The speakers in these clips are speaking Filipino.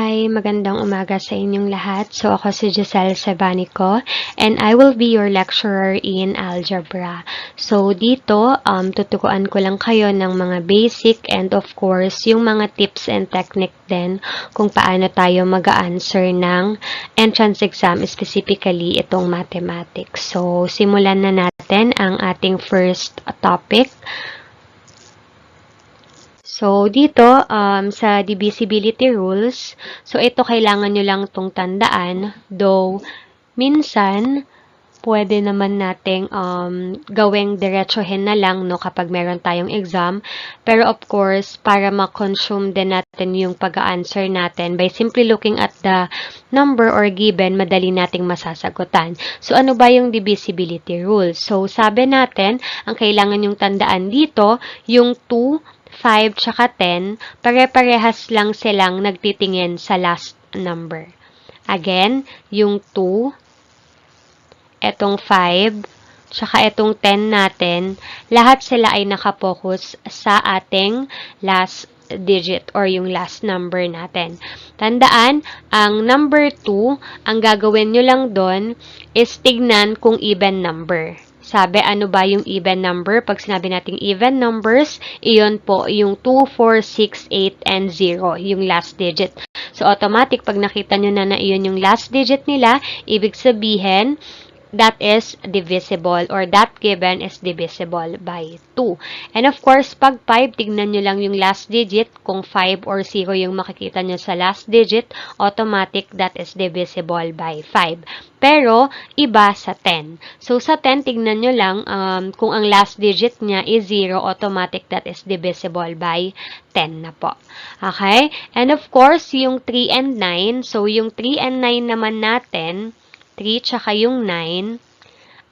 Hi, magandang umaga sa inyong lahat. So ako si Giselle Sebanico and I will be your lecturer in algebra. So dito, tuturuan ko lang kayo ng mga basic and of course, yung mga tips and technique din kung paano tayo mag-answer ng entrance exam, specifically itong mathematics. So simulan na natin ang ating first topic. So, dito, sa divisibility rules, so ito kailangan nyo lang itong tandaan, though, minsan, pwede naman nating gawing diretsohin na lang no, kapag meron tayong exam. Pero of course, para ma-consume din natin yung pag-answer natin, by simply looking at the number or given, madali nating masasagutan. So, ano ba yung divisibility rules? So, sabi natin, ang kailangan yung tandaan dito, yung 2, 5, tsaka 10, pare-parehas lang silang nagtitingin sa last number. Again, yung 2, etong 5, tsaka etong 10 natin, lahat sila ay nakapokus sa ating last digit or yung last number natin. Tandaan, ang number 2, ang gagawin nyo lang doon is tignan kung even number. Sabi, ano ba yung even number? Pag sinabi nating even numbers, iyon po yung 2, 4, 6, 8, and 0, yung last digit. So, automatic, pag nakita nyo na iyon yung last digit nila, ibig sabihin, that is divisible or that given is divisible by 2. And of course, pag 5, tignan nyo lang yung last digit. Kung 5 or 0 yung makikita nyo sa last digit, automatic that is divisible by 5. Pero, iba sa 10. So, sa 10, tignan nyo lang kung ang last digit niya is 0, automatic that is divisible by 10 na po. Okay? And of course, yung 3 and 9. So, yung 3 and 9 naman natin, 3 tsaka yung 9,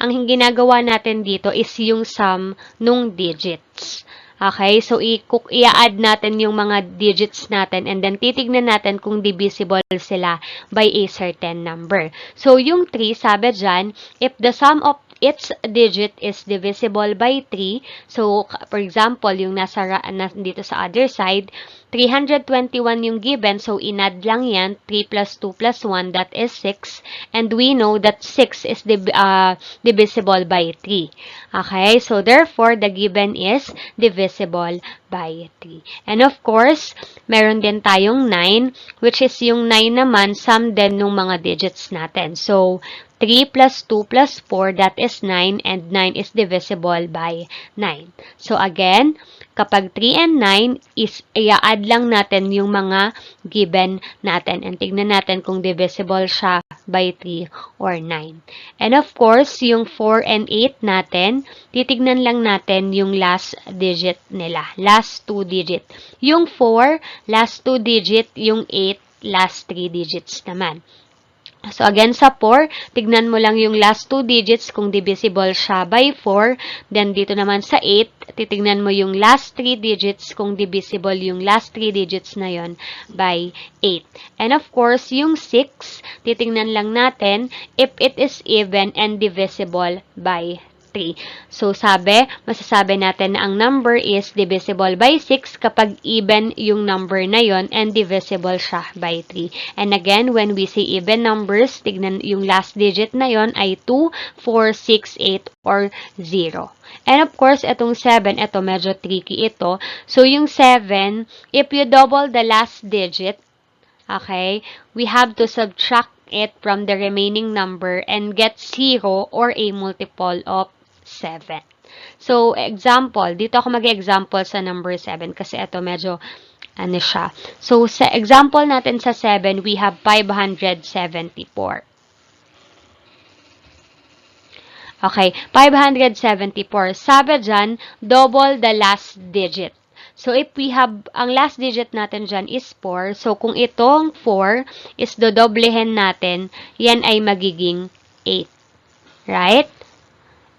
ang ginagawa natin dito is yung sum nung digits. Okay? So, i-add natin yung mga digits natin and then titignan natin kung divisible sila by a certain number. So, yung 3, sabi dyan, if the sum of its digit is divisible by 3, so, for example, yung dito sa other side, 321 yung given, so inad lang yan, 3 plus 2 plus 1, that is 6. And we know that 6 is divisible by 3. Okay, so therefore, the given is divisible by 3. And of course, meron din tayong 9, which is yung 9 naman, sum din ng mga digits natin. So, 3 plus 2 plus 4, that is 9, and 9 is divisible by 9. So, again, kapag 3 and 9, i-add lang natin yung mga given natin. And tignan natin kung divisible siya by 3 or 9. And of course, yung 4 and 8 natin, titignan lang natin yung last digit nila. Last 2 digit. Yung 4, last 2 digit. Yung 8, last 3 digits naman. So, again, sa 4, tignan mo lang yung last 2 digits kung divisible siya by 4. Then, dito naman sa 8, titignan mo yung last 3 digits kung divisible yung last 3 digits na yon by 8. And of course, yung 6, titignan lang natin if it is even and divisible by 3. So, masasabi natin na ang number is divisible by 6 kapag even yung number na yon and divisible siya by 3. And again, when we say even numbers, tignan yung last digit na yon ay 2, 4, 6, 8, or 0. And of course, itong 7, ito medyo tricky ito. So, yung 7, if you double the last digit, okay, we have to subtract it from the remaining number and get 0 or a multiple of 7. So, example, dito ako mag-example sa number 7 kasi ito medyo ano siya. So, sa example natin sa 7, we have 574. Okay, 574. Sabi dyan, double the last digit. So, if we have, ang last digit natin dyan is 4. So, kung itong 4 is dodoblehin natin, yan ay magiging 8. Right?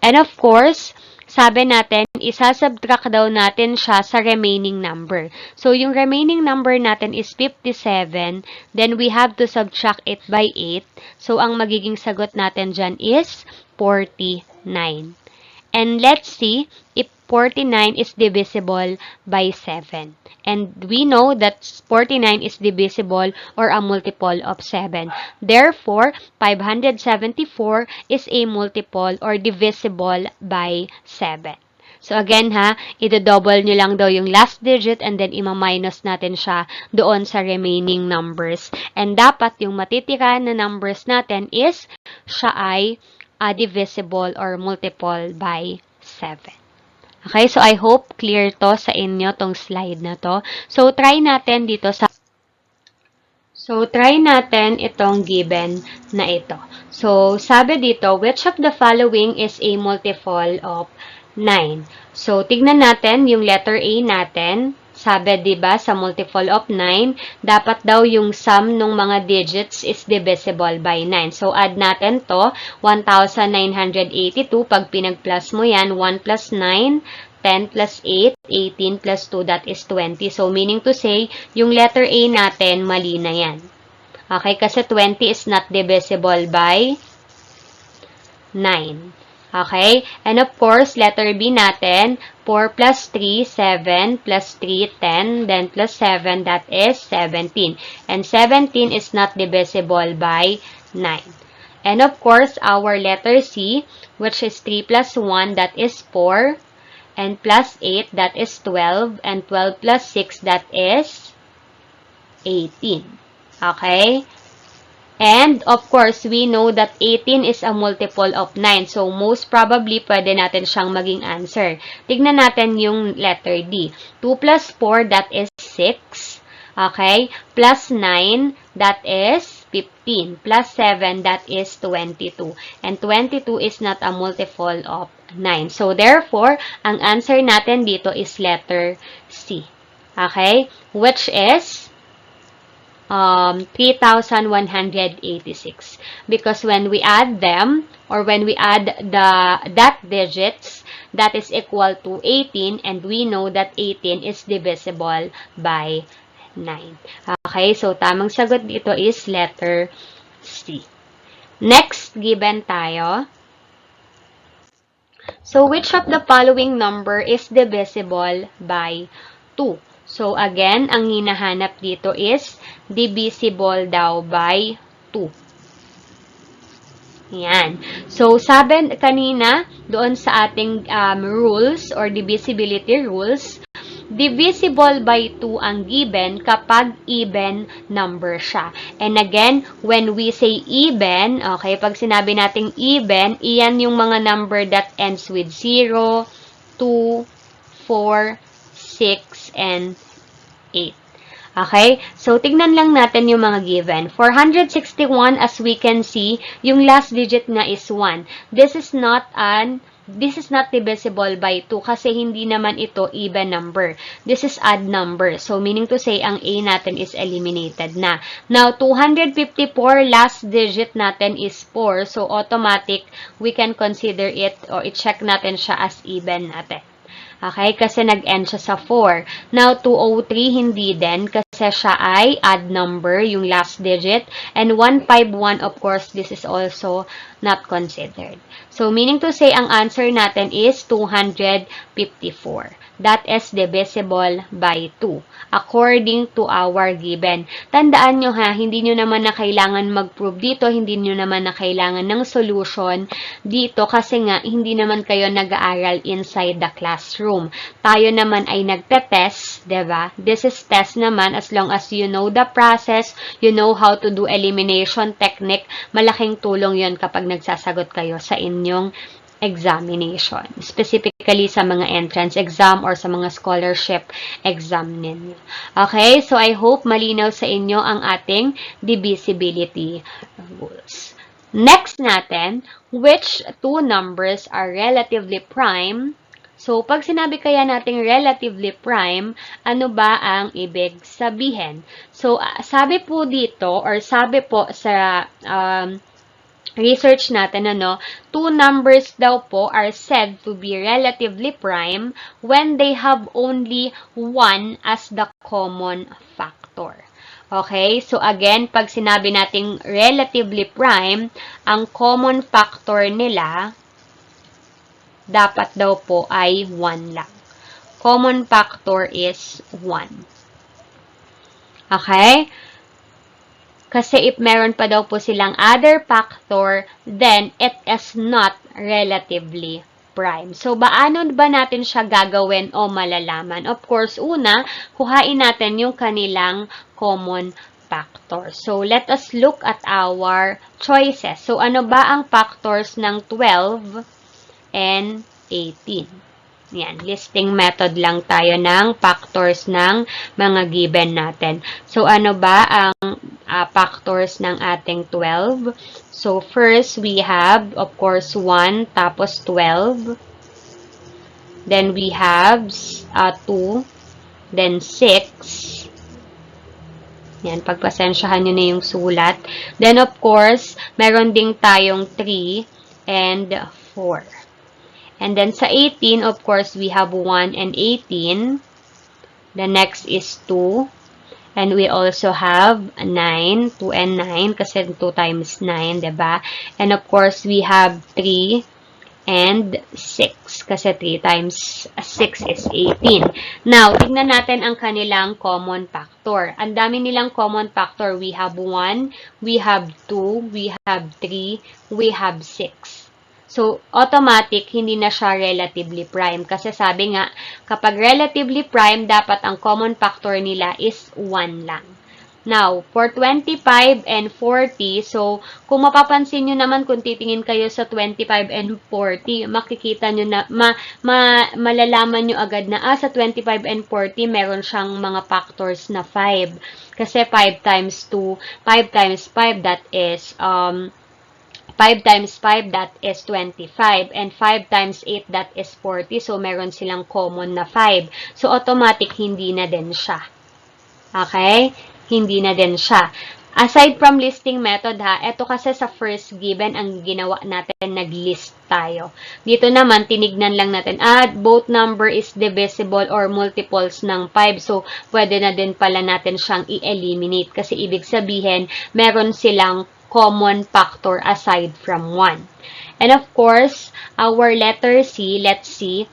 And of course, sabi natin, isasubtract daw natin siya sa remaining number. So, yung remaining number natin is 57. Then, we have to subtract it by 8. So, ang magiging sagot natin dyan is 49. And let's see, if 49 is divisible by 7. And we know that 49 is divisible or a multiple of 7. Therefore, 574 is a multiple or divisible by 7. So again ha, ito-double nyo lang daw yung last digit and then ima-minus natin siya doon sa remaining numbers. And dapat yung matitira na numbers natin is siya ay divisible or multiple by 7. Okay, so I hope clear to sa inyo tong slide na to. So try natin itong given na ito. So, sabi dito, which of the following is a multiple of 9? So, tignan natin yung letter A natin. Sabi, di ba, sa multiple of 9, dapat daw yung sum ng mga digits is divisible by 9. So, add natin to, 1,982. Pag pinag-plus mo yan, 1 plus 9, 10 plus 8, 18 plus 2, that is 20. So, meaning to say, yung letter A natin, mali na yan. Okay, kasi 20 is not divisible by 9. Okay? And of course, letter B natin, 4 plus 3, 7, plus 3, 10, then plus 7, that is 17. And 17 is not divisible by 9. And of course, our letter C, which is 3 plus 1, that is 4, and plus 8, that is 12, and 12 plus 6, that is 18. Okay? And, of course, we know that 18 is a multiple of 9. So, most probably, pwede natin siyang maging answer. Tignan natin yung letter D. 2 plus 4, that is 6. Okay? Plus 9, that is 15. Plus 7, that is 22. And 22 is not a multiple of 9. So, therefore, ang answer natin dito is letter C. Okay? Which is 3,186. Because when we add them, or when we add that digits, that is equal to 18, and we know that 18 is divisible by 9. Okay, so tamang sagot dito is letter C. Next, given tayo. So, which of the following number is divisible by 2? So, again, ang hinahanap dito is divisible daw by 2. Yan. So, sabi kanina, doon sa ating rules or divisibility rules, divisible by 2 ang given kapag even number siya. And again, when we say even, okay, pag sinabi nating even, iyan yung mga number that ends with 0, 2, 4, 6, and 8. Okay? So, tignan lang natin yung mga given. 461, as we can see, yung last digit na is 1. This is not divisible by 2 kasi hindi naman ito even number. This is odd number. So, meaning to say, ang A natin is eliminated na. Now, 254, last digit natin is 4. So, automatic, we can consider it or i-check natin siya as even natin. Okay? Kasi nag-end siya sa 4. Now, 203, hindi din kasi siya ay odd number, yung last digit. And 151, of course, this is also not considered. So, meaning to say, ang answer natin is 254. That is divisible by 2, according to our given. Tandaan nyo ha, hindi nyo naman na kailangan mag-prove dito, hindi nyo naman na kailangan ng solution dito kasi nga, hindi naman kayo nag-aaral inside the classroom. Tayo naman ay nagte-test, diba? This is test naman as long as you know the process, you know how to do elimination technique, malaking tulong yon kapag nagsasagot kayo sa inyong examination. Specifically sa mga entrance exam or sa mga scholarship exam ninyo. Okay? So, I hope malinaw sa inyo ang ating divisibility rules. Next natin, which two numbers are relatively prime? So, pag sinabi kaya nating relatively prime, ano ba ang ibig sabihin? So, sabi po dito, or sabi po sa research natin, two numbers daw po are said to be relatively prime when they have only one as the common factor. Okay? So, again, pag sinabi nating relatively prime, ang common factor nila dapat daw po ay 1 lang. Common factor is 1. Okay? Kasi if meron pa daw po silang other factor, then it is not relatively prime. So, paano ba natin siya gagawin o malalaman? Of course, una, kuhain natin yung kanilang common factor. So, let us look at our choices. So, ano ba ang factors ng 12 and 18? Yan, listing method lang tayo ng factors ng mga given natin. So, ano ba ang factors ng ating 12? So, first, we have, of course, 1 tapos 12. Then, we have 2. Then, 6. Yan, pagpasensyahan nyo na yung sulat. Then, of course, meron ding tayong 3 and 4. And then sa 18, of course, we have 1 and 18. The next is 2. And we also have 9, 2 and 9, kasi 2 times 9, diba? And of course, we have 3 and 6, kasi 3 times 6 is 18. Now, tignan natin ang kanilang common factor. Ang dami nilang common factor. We have 1, we have 2, we have 3, we have 6. So, automatic, hindi na siya relatively prime. Kasi sabi nga, kapag relatively prime, dapat ang common factor nila is 1 lang. Now, for 25 and 40, so, kung mapapansin nyo naman, kung titingin kayo sa 25 and 40, makikita nyo na, malalaman nyo agad na, sa 25 and 40, meron siyang mga factors na 5. Kasi 5 times 2, 5 times 5, that is, 5 times 5, that is 25. And 5 times 8, that is 40. So, meron silang common na 5. So, automatic, hindi na din siya. Okay? Hindi na din siya. Aside from listing method ha, ito kasi sa first given, ang ginawa natin, nag-list tayo. Dito naman, tinignan lang natin, both number is divisible or multiples ng 5. So, pwede na din pala natin siyang i-eliminate. Kasi ibig sabihin, meron silang common factor aside from 1. And of course, our letter C, let's see,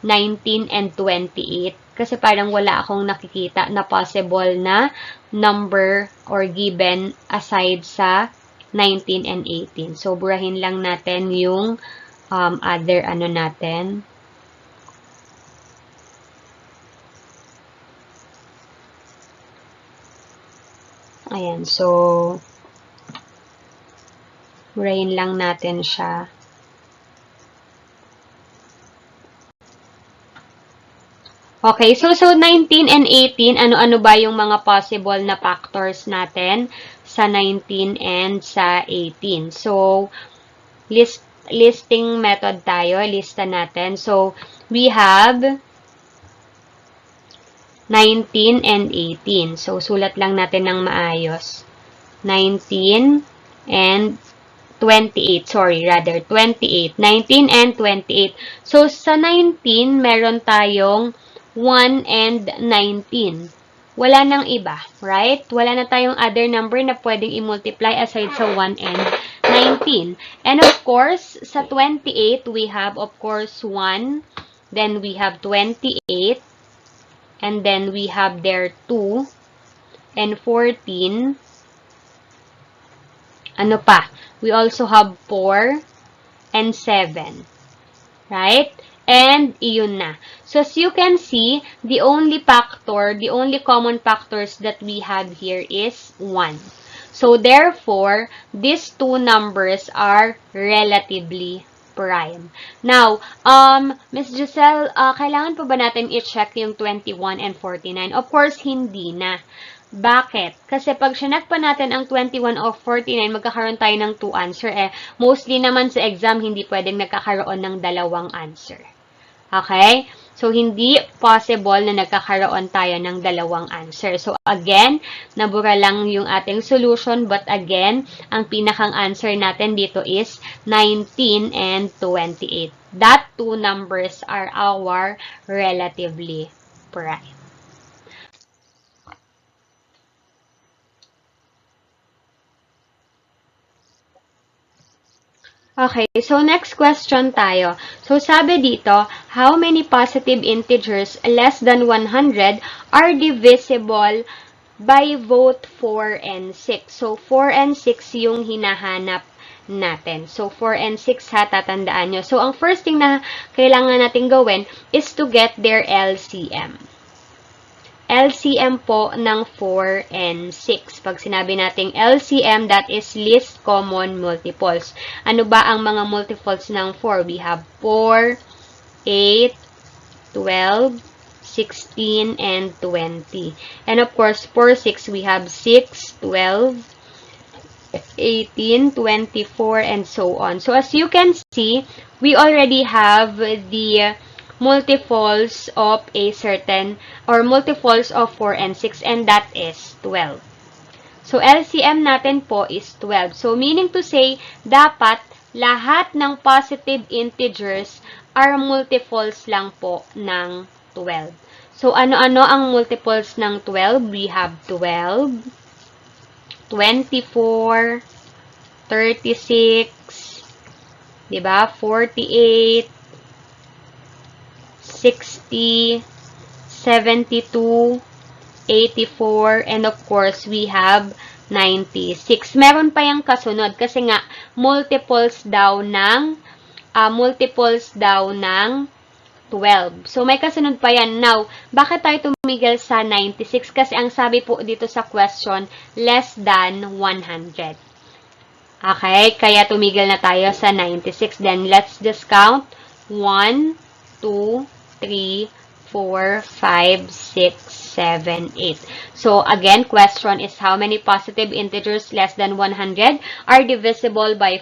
19 and 28. Kasi parang wala akong nakikita na possible na number or given aside sa 19 and 18. So, burahin lang natin yung other ano natin. Ayan, so, burahin lang natin siya. Okay, so 19 and 18, ano-ano ba yung mga possible na factors natin sa 19 and sa 18? So, listing method tayo, lista natin. So, we have 19 and 18. So, sulat lang natin ng maayos. 19 and 28. Sorry, rather, 28. 19 and 28. So, sa 19, meron tayong 1 and 19. Wala nang iba, right? Wala na tayong other number na pwedeng i-multiply aside sa 1 and 19. And of course, sa 28, we have, of course, 1. Then we have 28. And then we have there 2. And 14. Ano pa? We also have 4 and 7. Right? And iyon na. So, as you can see, the only common factors that we have here is 1. So, therefore, these two numbers are relatively prime. Now, Ms. Giselle, kailangan pa ba natin i-check yung 21 and 49? Of course, hindi na. Bakit? Kasi pag sinag pa natin ang 21 o 49, magkakaroon tayo ng 2 answer. Mostly naman sa exam, hindi pwedeng nagkakaroon ng dalawang answer. Okay? So, hindi possible na nagkakaroon tayo ng dalawang answer. So, again, nabura lang yung ating solution. But again, ang pinakang answer natin dito is 19 and 28. That two numbers are our relatively prime. Okay, so next question tayo. So sabi dito, how many positive integers less than 100 are divisible by both 4 and 6? So 4 and 6 yung hinahanap natin. So 4 and 6 ha, tatandaan nyo. So ang first thing na kailangan natin gawin is to get their LCM. LCM po ng 4 and 6. Pag sinabi nating LCM, that is least common multiples. Ano ba ang mga multiples ng 4? We have 4, 8, 12, 16, and 20. And of course, for 6, we have 6, 12, 18, 24, and so on. So as you can see, we already have the multiples of a certain or multiples of 4 and 6, and that is 12. So LCM natin po is 12. So meaning to say, dapat lahat ng positive integers are multiples lang po ng 12. So ano-ano ang multiples ng 12? We have 12, 24, 36, diba? 48, 60, 72, 84, and of course, we have 96. Meron pa yung kasunod kasi nga multiples daw ng 12. So, may kasunod pa yan. Now, bakit tayo tumigil sa 96? Kasi ang sabi po dito sa question, less than 100. Okay? Kaya tumigil na tayo sa 96. Then, let's just count. 1, 2, 3, 4, 5, 6, 7, 8. So, again, question is how many positive integers less than 100 are divisible by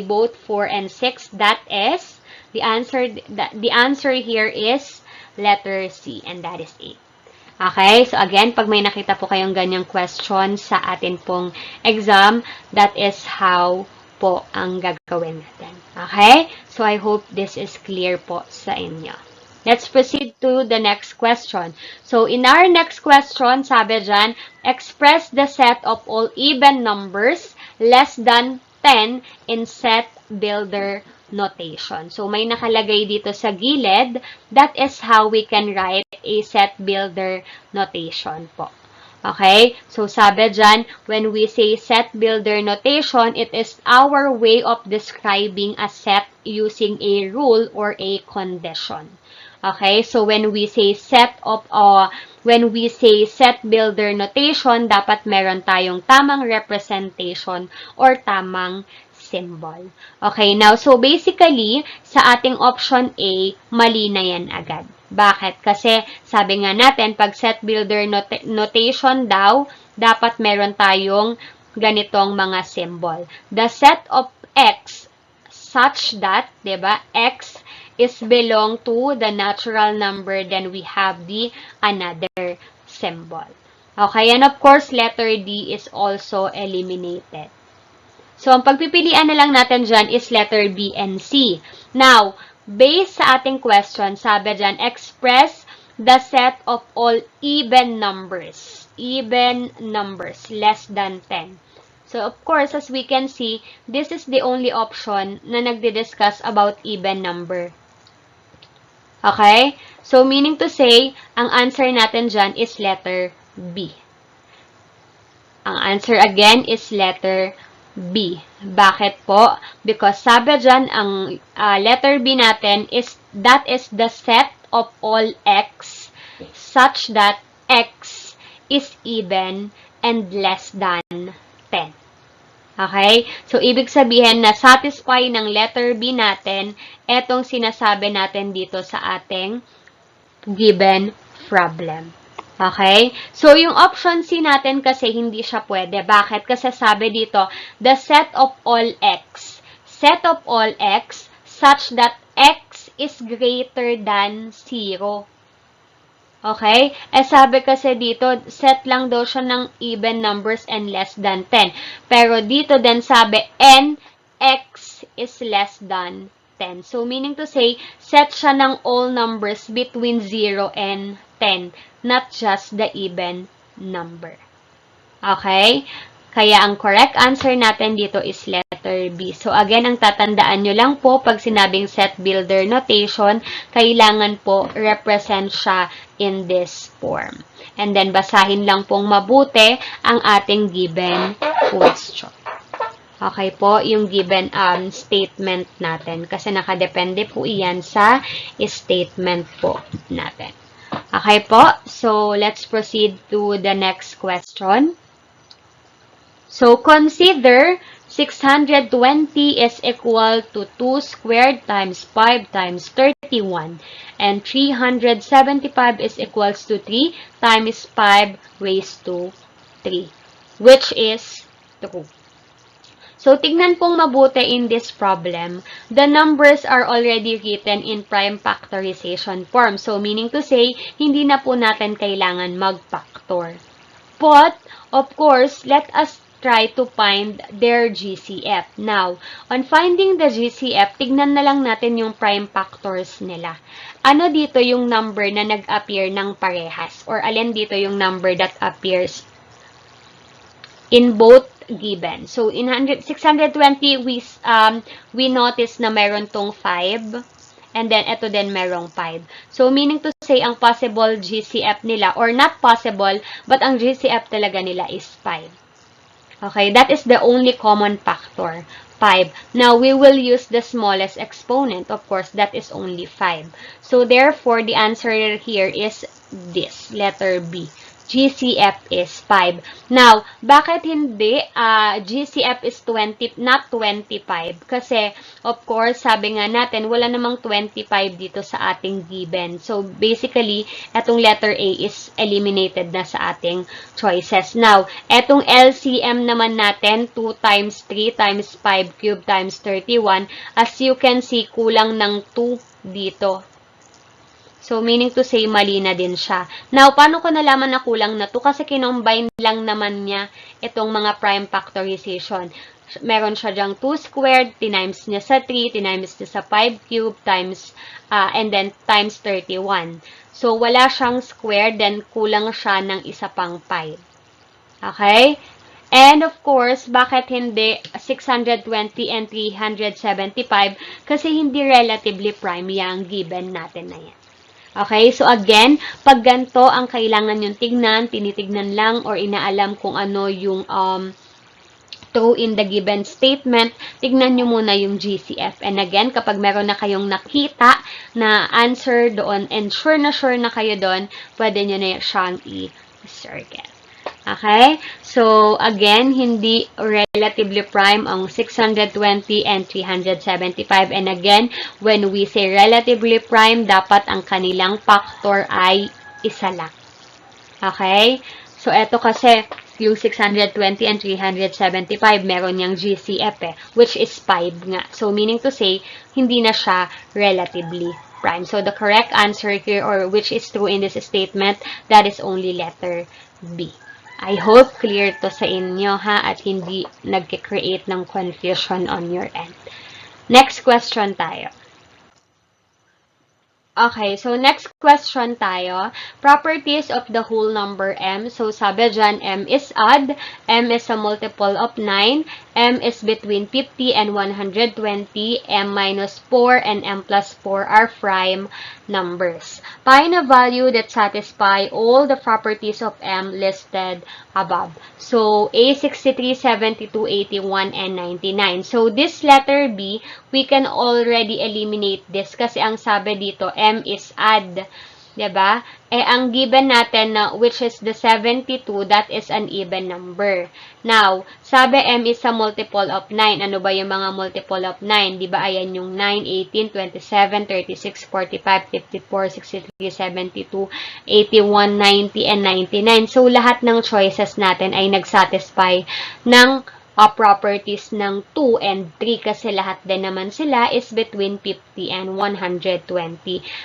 both 4 and 6? That is, the answer here is letter C, and that is 8. Okay? So, again, pag may nakita po kayong ganyang question sa atin pong exam, that is how po ang gagawin natin. Okay? So, I hope this is clear po sa inyo. Let's proceed to the next question. So, in our next question, sabi dyan, express the set of all even numbers less than 10 in set builder notation. So, may nakalagay dito sa gilid. That is how we can write a set builder notation po. Okay? So, sabi dyan, when we say set builder notation, it is our way of describing a set using a rule or a condition. Okay? So, when we say set builder notation, dapat meron tayong tamang representation or tamang symbol. Okay? Now, so basically, sa ating option A, mali na yan agad. Bakit? Kasi, sabi nga natin, pag set builder notation daw, dapat meron tayong ganitong mga symbol. The set of X such that, diba, X is belong to the natural number, then we have the another symbol. Okay, and of course, letter D is also eliminated. So, ang pagpipilian na lang natin dyan is letter B and C. Now, based sa ating question, sabi dyan, express the set of all even numbers less than 10. So, of course, as we can see, this is the only option na nagdi-discuss about even number. Okay? So, meaning to say, ang answer natin dyan is letter B. Ang answer again is letter B. Bakit po? Because sabi dyan, ang letter B natin is, that is the set of all X such that X is even and less than 10. Okay? So, ibig sabihin na satisfy ng letter B natin etong sinasabi natin dito sa ating given problem. Okay? So, yung option C natin kasi hindi siya pwede. Bakit? Kasi sabi dito, the set of all X. Set of all X such that X is greater than 0. Okay? Sabi kasi dito, set lang daw siya ng even numbers and less than 10. Pero dito din sabi, n, x is less than 10. So, meaning to say, set siya ng all numbers between 0 and 10, not just the even number. Okay? Kaya ang correct answer natin dito is letter letter B. So, again, ang tatandaan nyo lang po, pag sinabing set builder notation, kailangan po represent siya in this form. And then, basahin lang pong mabuti ang ating given question. Okay po, yung given statement natin. Kasi nakadepende po iyan sa statement po natin. Okay po, so let's proceed to the next question. So, consider 620 is equal to 2 squared times 5 times 31. And 375 is equals to 3 times 5 raised to 3. Which is true. So, tignan pong mabuti in this problem. The numbers are already written in prime factorization form. So, meaning to say, hindi na po natin kailangan mag-factor. But, of course, let us try to find their GCF. Now, on finding the GCF, tignan na lang natin yung prime factors nila. Ano dito yung number na nag-appear ng parehas? Or alin dito yung number that appears in both given? So, in 620, we notice na meron tong 5. And then, ito din merong 5. So, meaning to say, ang possible GCF nila, or not possible, but ang GCF talaga nila is 5. Okay, that is the only common factor, 5. Now, we will use the smallest exponent. Of course, that is only 5. So, therefore, the answer here is this, letter B. GCF is 5. Now, bakit hindi GCF is 20, not 25? Kasi, of course, sabi nga natin, wala namang 25 dito sa ating given. So, basically, etong letter A is eliminated na sa ating choices. Now, etong LCM naman natin, 2 times 3 times 5 cube times 31. As you can see, kulang ng 2 dito. So, meaning to say, mali na din siya. Now, paano ko nalaman na kulang na to? Kasi kinombine lang naman niya itong mga prime factorization. Meron siya dyang 2 squared, tinimes niya sa 3, tinimes niya sa 5 cube, times, and then times 31. So, wala siyang squared, then kulang siya ng isa pang 5. Okay? And of course, bakit hindi 620 and 375? Kasi hindi relatively prime yung given natin na yan. Okay, so again, pag ganito ang kailangan yung tignan, tinitignan lang or inaalam kung ano yung true in the given statement, tignan nyo muna yung GCF. And again, kapag meron na kayong nakita na answer doon and sure na kayo doon, pwede nyo na siyang i-circle. Okay? So, again, hindi relatively prime ang 620 and 375. And again, when we say relatively prime, dapat ang kanilang factor ay isa lang. Okay? So, eto kasi, yung 620 and 375, meron niyang GCF which is 5 nga. So, meaning to say, hindi na siya relatively prime. So, the correct answer here, or which is true in this statement, that is only letter B. I hope clear to sa inyo ha, at hindi nagke-create ng confusion on your end. Next question tayo. Okay, so next question tayo. Properties of the whole number m. So, sabi dyan, m is odd, m is a multiple of 9, m is between 50 and 120, m minus 4, and m plus 4 are prime numbers. Find a value that satisfy all the properties of m listed above. So, A, 63, 72, 81, and 99. So, this letter B, we can already eliminate this kasi ang sabi dito, m is odd. Diba? Eh, ang given natin na, which is the 72, that is an even number. Now, sabi m is a multiple of 9. Ano ba yung mga multiple of 9? Diba, ayan yung 9, 18, 27, 36, 45, 54, 63, 72, 81, 90, and 99. So, lahat ng choices natin ay nag-satisfy ng properties ng 2 and 3 kasi lahat din naman sila is between 50 and 120.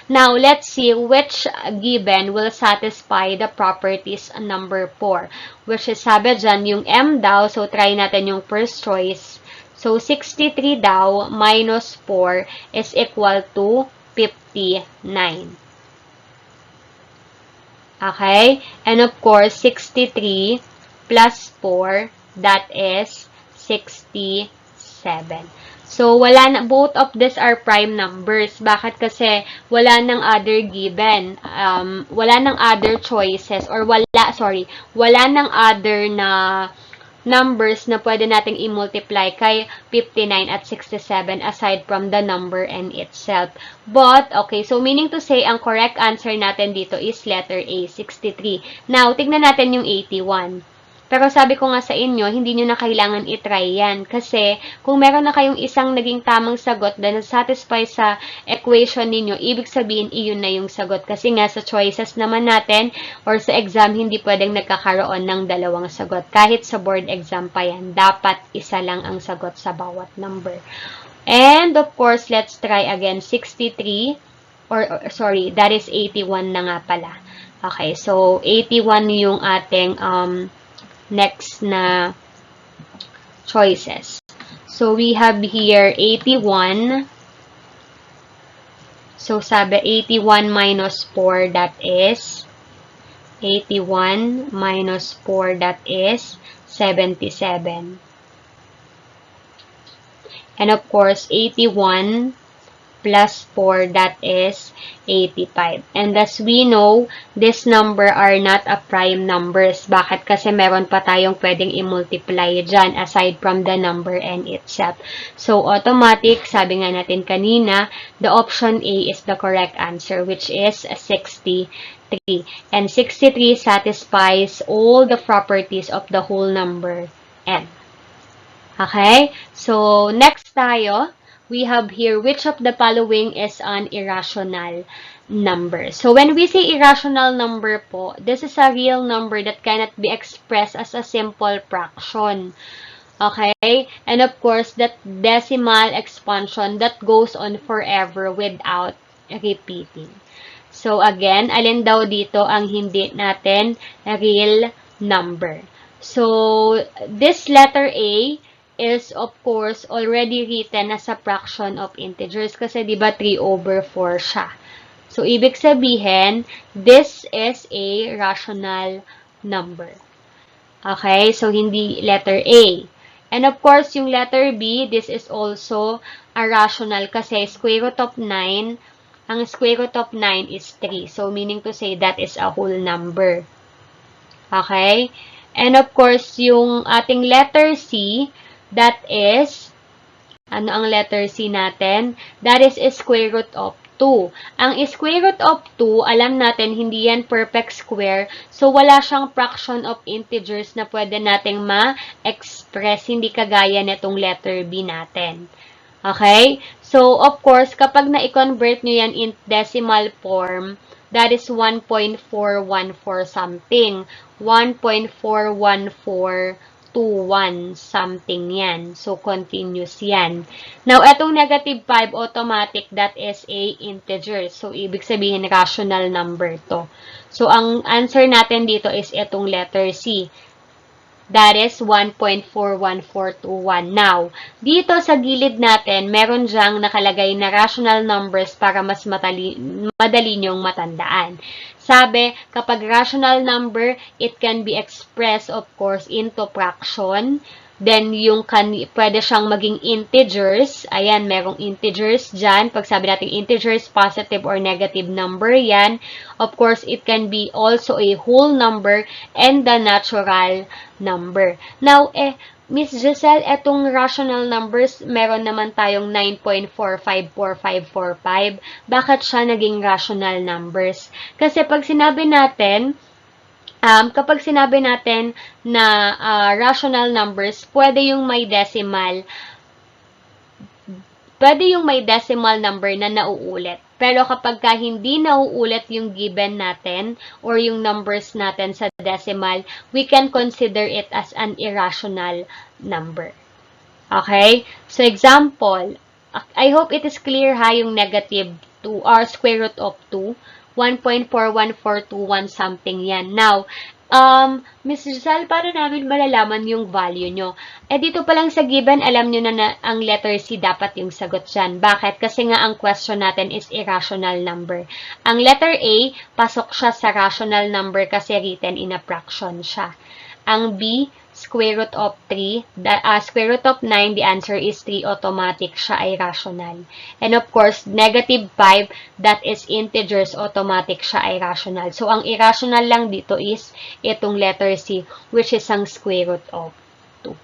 Now, let's see which given will satisfy the properties number 4. Which is, sabi dyan, yung m daw. So, try natin yung first choice. So, 63 daw minus 4 is equal to 59. Okay? And of course, 63 plus 4, that is 67. 7. So, wala na, both of these are prime numbers. Bakit? Kasi wala nang other given. Wala nang other choices or wala nang other na numbers na pwede nating i-multiply kay 59 at 67 aside from the number n itself. But, okay, so meaning to say, ang correct answer natin dito is letter A, 63. Now, tignan natin yung 81. Pero sabi ko nga sa inyo, hindi nyo na kailangan itry yan. Kasi, kung meron na kayong isang naging tamang sagot na satisfy sa equation ninyo, ibig sabihin, iyon na yung sagot. Kasi nga, sa choices naman natin, or sa exam, hindi pwedeng nagkakaroon ng dalawang sagot. Kahit sa board exam pa yan, dapat isa lang ang sagot sa bawat number. And, of course, let's try again, 63, sorry, that is 81 na nga pala. Okay, so, 81 yung ating, next na choices. So, we have here 81. So, sabi 81 minus 4, that is 81 minus 4, that is 77. And of course, 81 plus 4, that is 85. And as we know, this number are not a prime numbers. Bakit? Kasi meron pa tayong pwedeng i-multiply dyan aside from the number n itself. So, automatic, sabi nga natin kanina, the option A is the correct answer, which is 63. And 63 satisfies all the properties of the whole number n. Okay? So, next tayo. We have here, which of the following is an irrational number? So, when we say irrational number po, this is a real number that cannot be expressed as a simple fraction. Okay? And of course, that decimal expansion that goes on forever without repeating. So, again, alin daw dito ang hindi natin real number? So, this letter A is, of course, already written as a fraction of integers kasi, di ba, 3/4 siya. So, ibig sabihin, this is a rational number. Okay? So, hindi letter A. And, of course, yung letter B, this is also a rational kasi square root of 9, ang square root of 9 is 3. So, meaning to say, that is a whole number. Okay? And, of course, yung ating letter C, that is, ano ang letter C natin? That is square root of 2. Ang square root of 2, alam natin, hindi yan perfect square. So, wala siyang fraction of integers na pwede nating ma-express. Hindi kagaya netong letter B natin. Okay? So, of course, kapag na-convert nyo yan in decimal form, that is 1.414 something. 1.414 1 something yan. So, continuous yan. Now, etong negative 5, automatic, that is a integer. So, ibig sabihin, rational number to. So, ang answer natin dito is etong letter C. That is 1.41421. Now, dito sa gilid natin, meron dyang nakalagay na rational numbers para mas madali nyong matandaan. Sabi, kapag rational number, it can be expressed, of course, into fraction. Then, yung pwede siyang maging integers. Ayan, merong integers dyan. Pag sabi natin integers, positive or negative number yan. Of course, it can be also a whole number and the natural number. Now, Miss Giselle, etong rational numbers, meron naman tayong 9.454545. Bakit siya naging rational numbers? Kasi pag sinabi natin, kapag sinabi natin na rational numbers, pwede yung may decimal number na nauulit. Pero kapag hindi nauulit yung given natin or yung numbers natin sa decimal, we can consider it as an irrational number. Okay? So, example, I hope it is clear ha, yung negative 2 or square root of 2. 1.41421 something yan. Now, Ms. Giselle, paano namin malalaman yung value nyo? Dito pa lang sa given, alam nyo na ang letter C dapat yung sagot dyan. Bakit? Kasi nga ang question natin is irrational number. Ang letter A, pasok siya sa rational number kasi written in a fraction siya. Ang B, square root of 3, square root of 9, the answer is 3, automatic siya ay rational. And of course, negative 5, that is integers, automatic siya ay rational. So, ang irrational lang dito is itong letter C, which is ang square root of 2.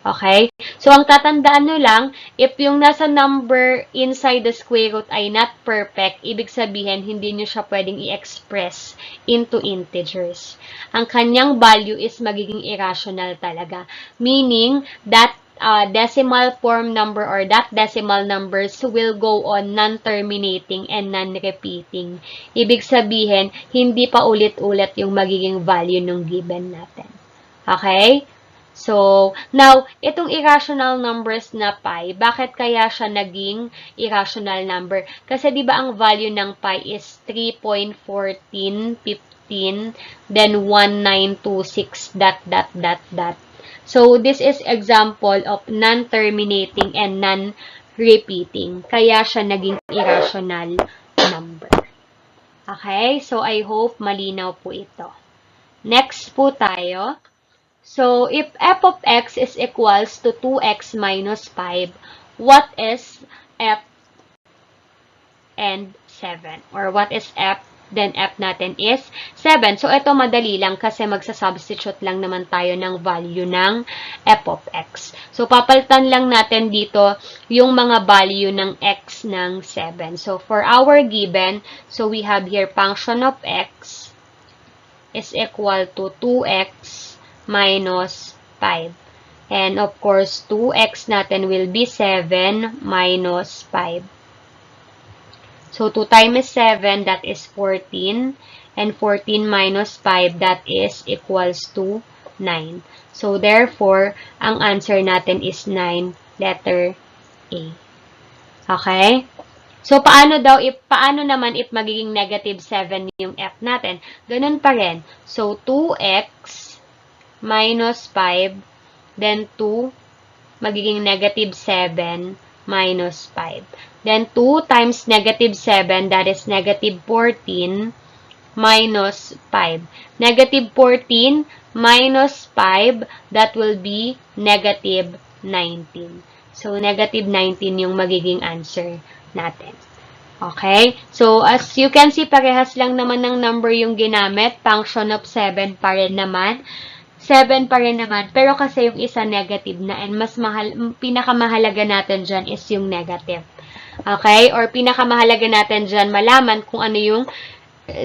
Okay? So, ang tatandaan nyo lang, if yung nasa number inside the square root ay not perfect, ibig sabihin, hindi nyo siya pwedeng i-express into integers. Ang kanyang value is magiging irrational talaga. Meaning, that decimal form number or that decimal numbers will go on non-terminating and non-repeating. Ibig sabihin, hindi pa ulit-ulit yung magiging value ng given natin. Okay? So, now, itong irrational numbers na pi, bakit kaya siya naging irrational number? Kasi di ba ang value ng pi is 3.1415, then 1926, ... So, this is example of non-terminating and non-repeating. Kaya siya naging irrational number. Okay? So, I hope malinaw po ito. Next po tayo. So, if f of x is equals to 2x minus 5, what is f and 7? Or what is f, then f natin is 7. So, ito madali lang kasi magsasubstitute lang naman tayo ng value ng f of x. So, papalitan lang natin dito yung mga value ng x ng 7. So, for our given, so we have here function of x is equal to 2x minus 5. And of course, 2x natin will be 7 minus 5. So, 2 times 7, that is 14. And 14 minus 5, that is equals to 9. So, therefore, ang answer natin is 9, letter A. Okay? So, paano naman if magiging negative 7 yung f natin? Ganun pa rin. So, 2x minus 5, then 2, magiging negative 7, minus 5. Then 2 times negative 7, that is negative 14, minus 5. Negative 14 minus 5, that will be negative 19. So, negative 19 yung magiging answer natin. Okay? So, as you can see, parehas lang naman ng number yung ginamit. Function of 7 pa rin naman. 7 pa rin naman. Pero kasi yung isa negative na. And mas pinakamahalaga natin dyan is yung negative. Okay? Or pinakamahalaga natin dyan malaman kung ano yung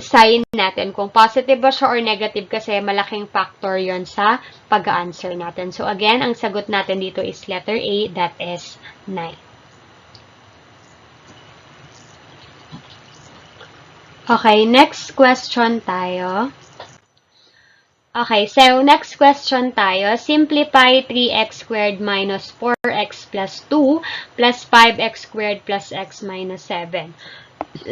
sign natin. Kung positive ba siya or negative kasi malaking factor yon sa pag-answer natin. So, again, ang sagot natin dito is letter A, that is 9. Okay, next question tayo. Okay, so next question tayo. Simplify 3x squared minus 4x plus 2 plus 5x squared plus x minus 7.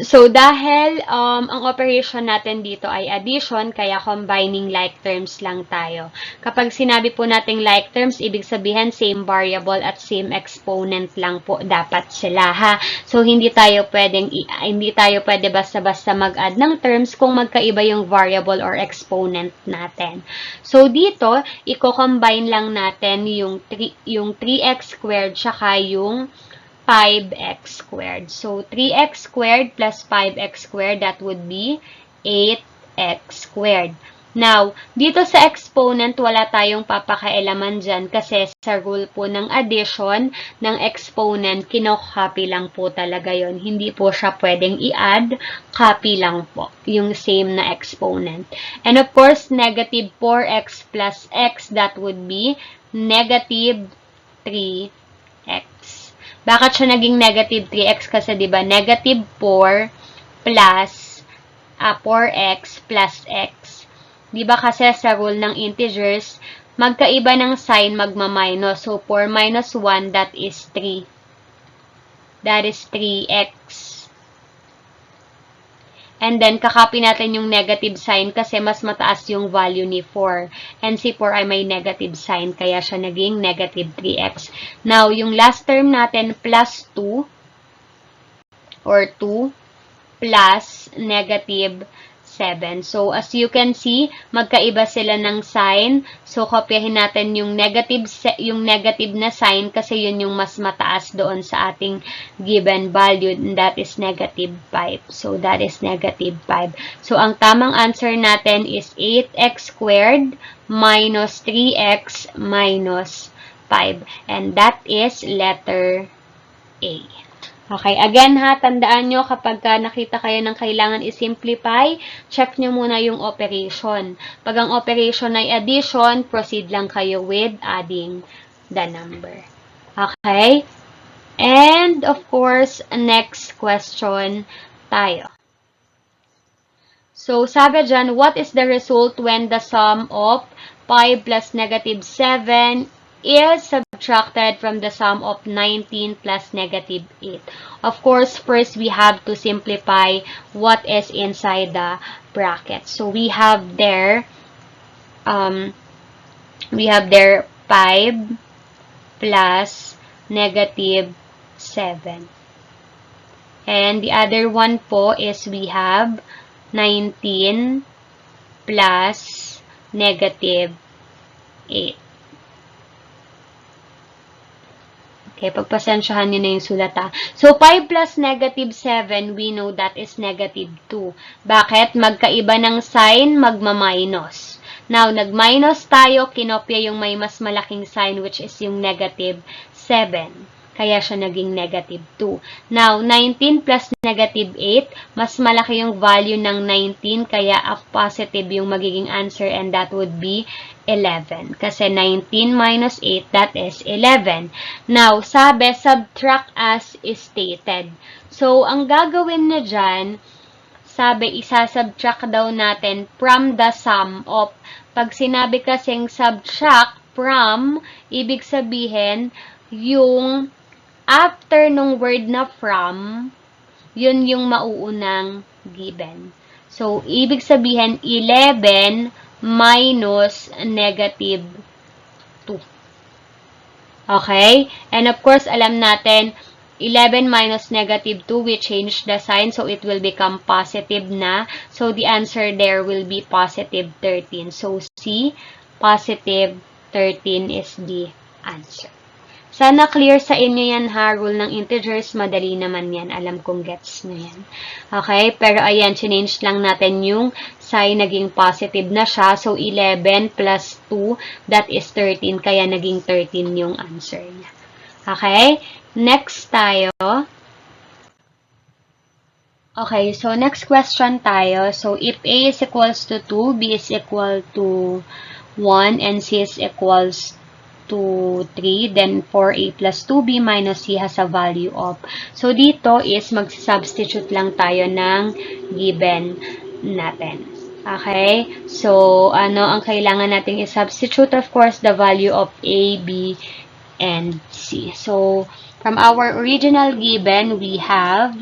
So, dahil ang operation natin dito ay addition, kaya combining like terms lang tayo. Kapag sinabi po nating like terms, ibig sabihin same variable at same exponent lang po dapat sila, ha? So, hindi tayo pwede basta-basta mag-add ng terms kung magkaiba yung variable or exponent natin. So, dito, i-combine lang natin yung 3x squared tsaka yung 5x squared. So, 3x squared plus 5x squared, that would be 8x squared. Now, dito sa exponent, wala tayong papakailaman dyan kasi sa rule po ng addition ng exponent, kino-copy lang po talaga yon. Hindi po siya pwedeng i-add, copy lang po yung same na exponent. And of course, negative 4x plus x, that would be negative 3x. Bakit siya naging negative 3x? Kasi, di ba, negative 4 plus 4x plus x. Di ba kasi sa rule ng integers, magkaiba ng sign, magma-minus. So, 4 minus 1, that is 3. That is 3x. And then, kakopy natin yung negative sign kasi mas mataas yung value ni 4. And si 4 ay may negative sign, kaya siya naging negative 3x. Now, yung last term natin, plus 2, or 2, plus negative 7. So, as you can see, magkaiba sila ng sign. So, kopyahin natin yung negative na sign kasi yun yung mas mataas doon sa ating given value, and that is negative 5. So, that is negative 5. So, ang tamang answer natin is 8x squared minus 3x minus 5. And that is letter A. Okay, again ha, tandaan nyo kapag nakita kayo ng kailangan i-simplify, check nyo muna yung operation. Pag ang operation ay addition, proceed lang kayo with adding the number. Okay? And, of course, next question tayo. So, sabi dyan, what is the result when the sum of 5 plus negative 7 is subtracted from the sum of 19 plus negative 8. Of course, first we have to simplify what is inside the bracket. So we have there 5 plus negative 7. And the other one po is we have 19 plus negative 8. Okay, pagpasensyahan nyo na yung sulat ha. So, 5 plus negative 7, we know that is negative 2. Bakit? Magkaiba ng sign, magma-minus. Now, nag-minus tayo, kinopya yung may mas malaking sign, which is yung negative 7. Kaya siya naging negative 2. Now, 19 plus negative 8, mas malaki yung value ng 19, kaya a positive yung magiging answer, and that would be 11. Kasi 19 minus 8, that is 11. Now, sabi, subtract as stated. So, ang gagawin na dyan, sabi, isasubtract daw natin from the sum of. Pag sinabi kasing subtract from, ibig sabihin, yung after nung word na from, yun yung mauunang given. So, ibig sabihin, 11 minus negative 2. Okay? And of course, alam natin, 11 minus negative 2, we change the sign, so it will become positive na. So, the answer there will be positive 13. So, C, positive 13 is the answer. Sana clear sa inyo yan ha, rule ng integers, madali naman yan. Alam kong gets nyo yan. Okay, pero ayan, change lang natin yung sign, naging positive na siya. So, 11 plus 2, that is 13, kaya naging 13 yung answer niya. Okay, next tayo. Okay, so next question tayo. So, if A is equals to 2, B is equal to 1, and C is equals to 3, then 4A plus 2B minus C has a value of. So, dito is mag-substitute lang tayo ng given natin. Okay? So, ano ang kailangan natin i-substitute? Of course, the value of A, B, and C. So, from our original given, we have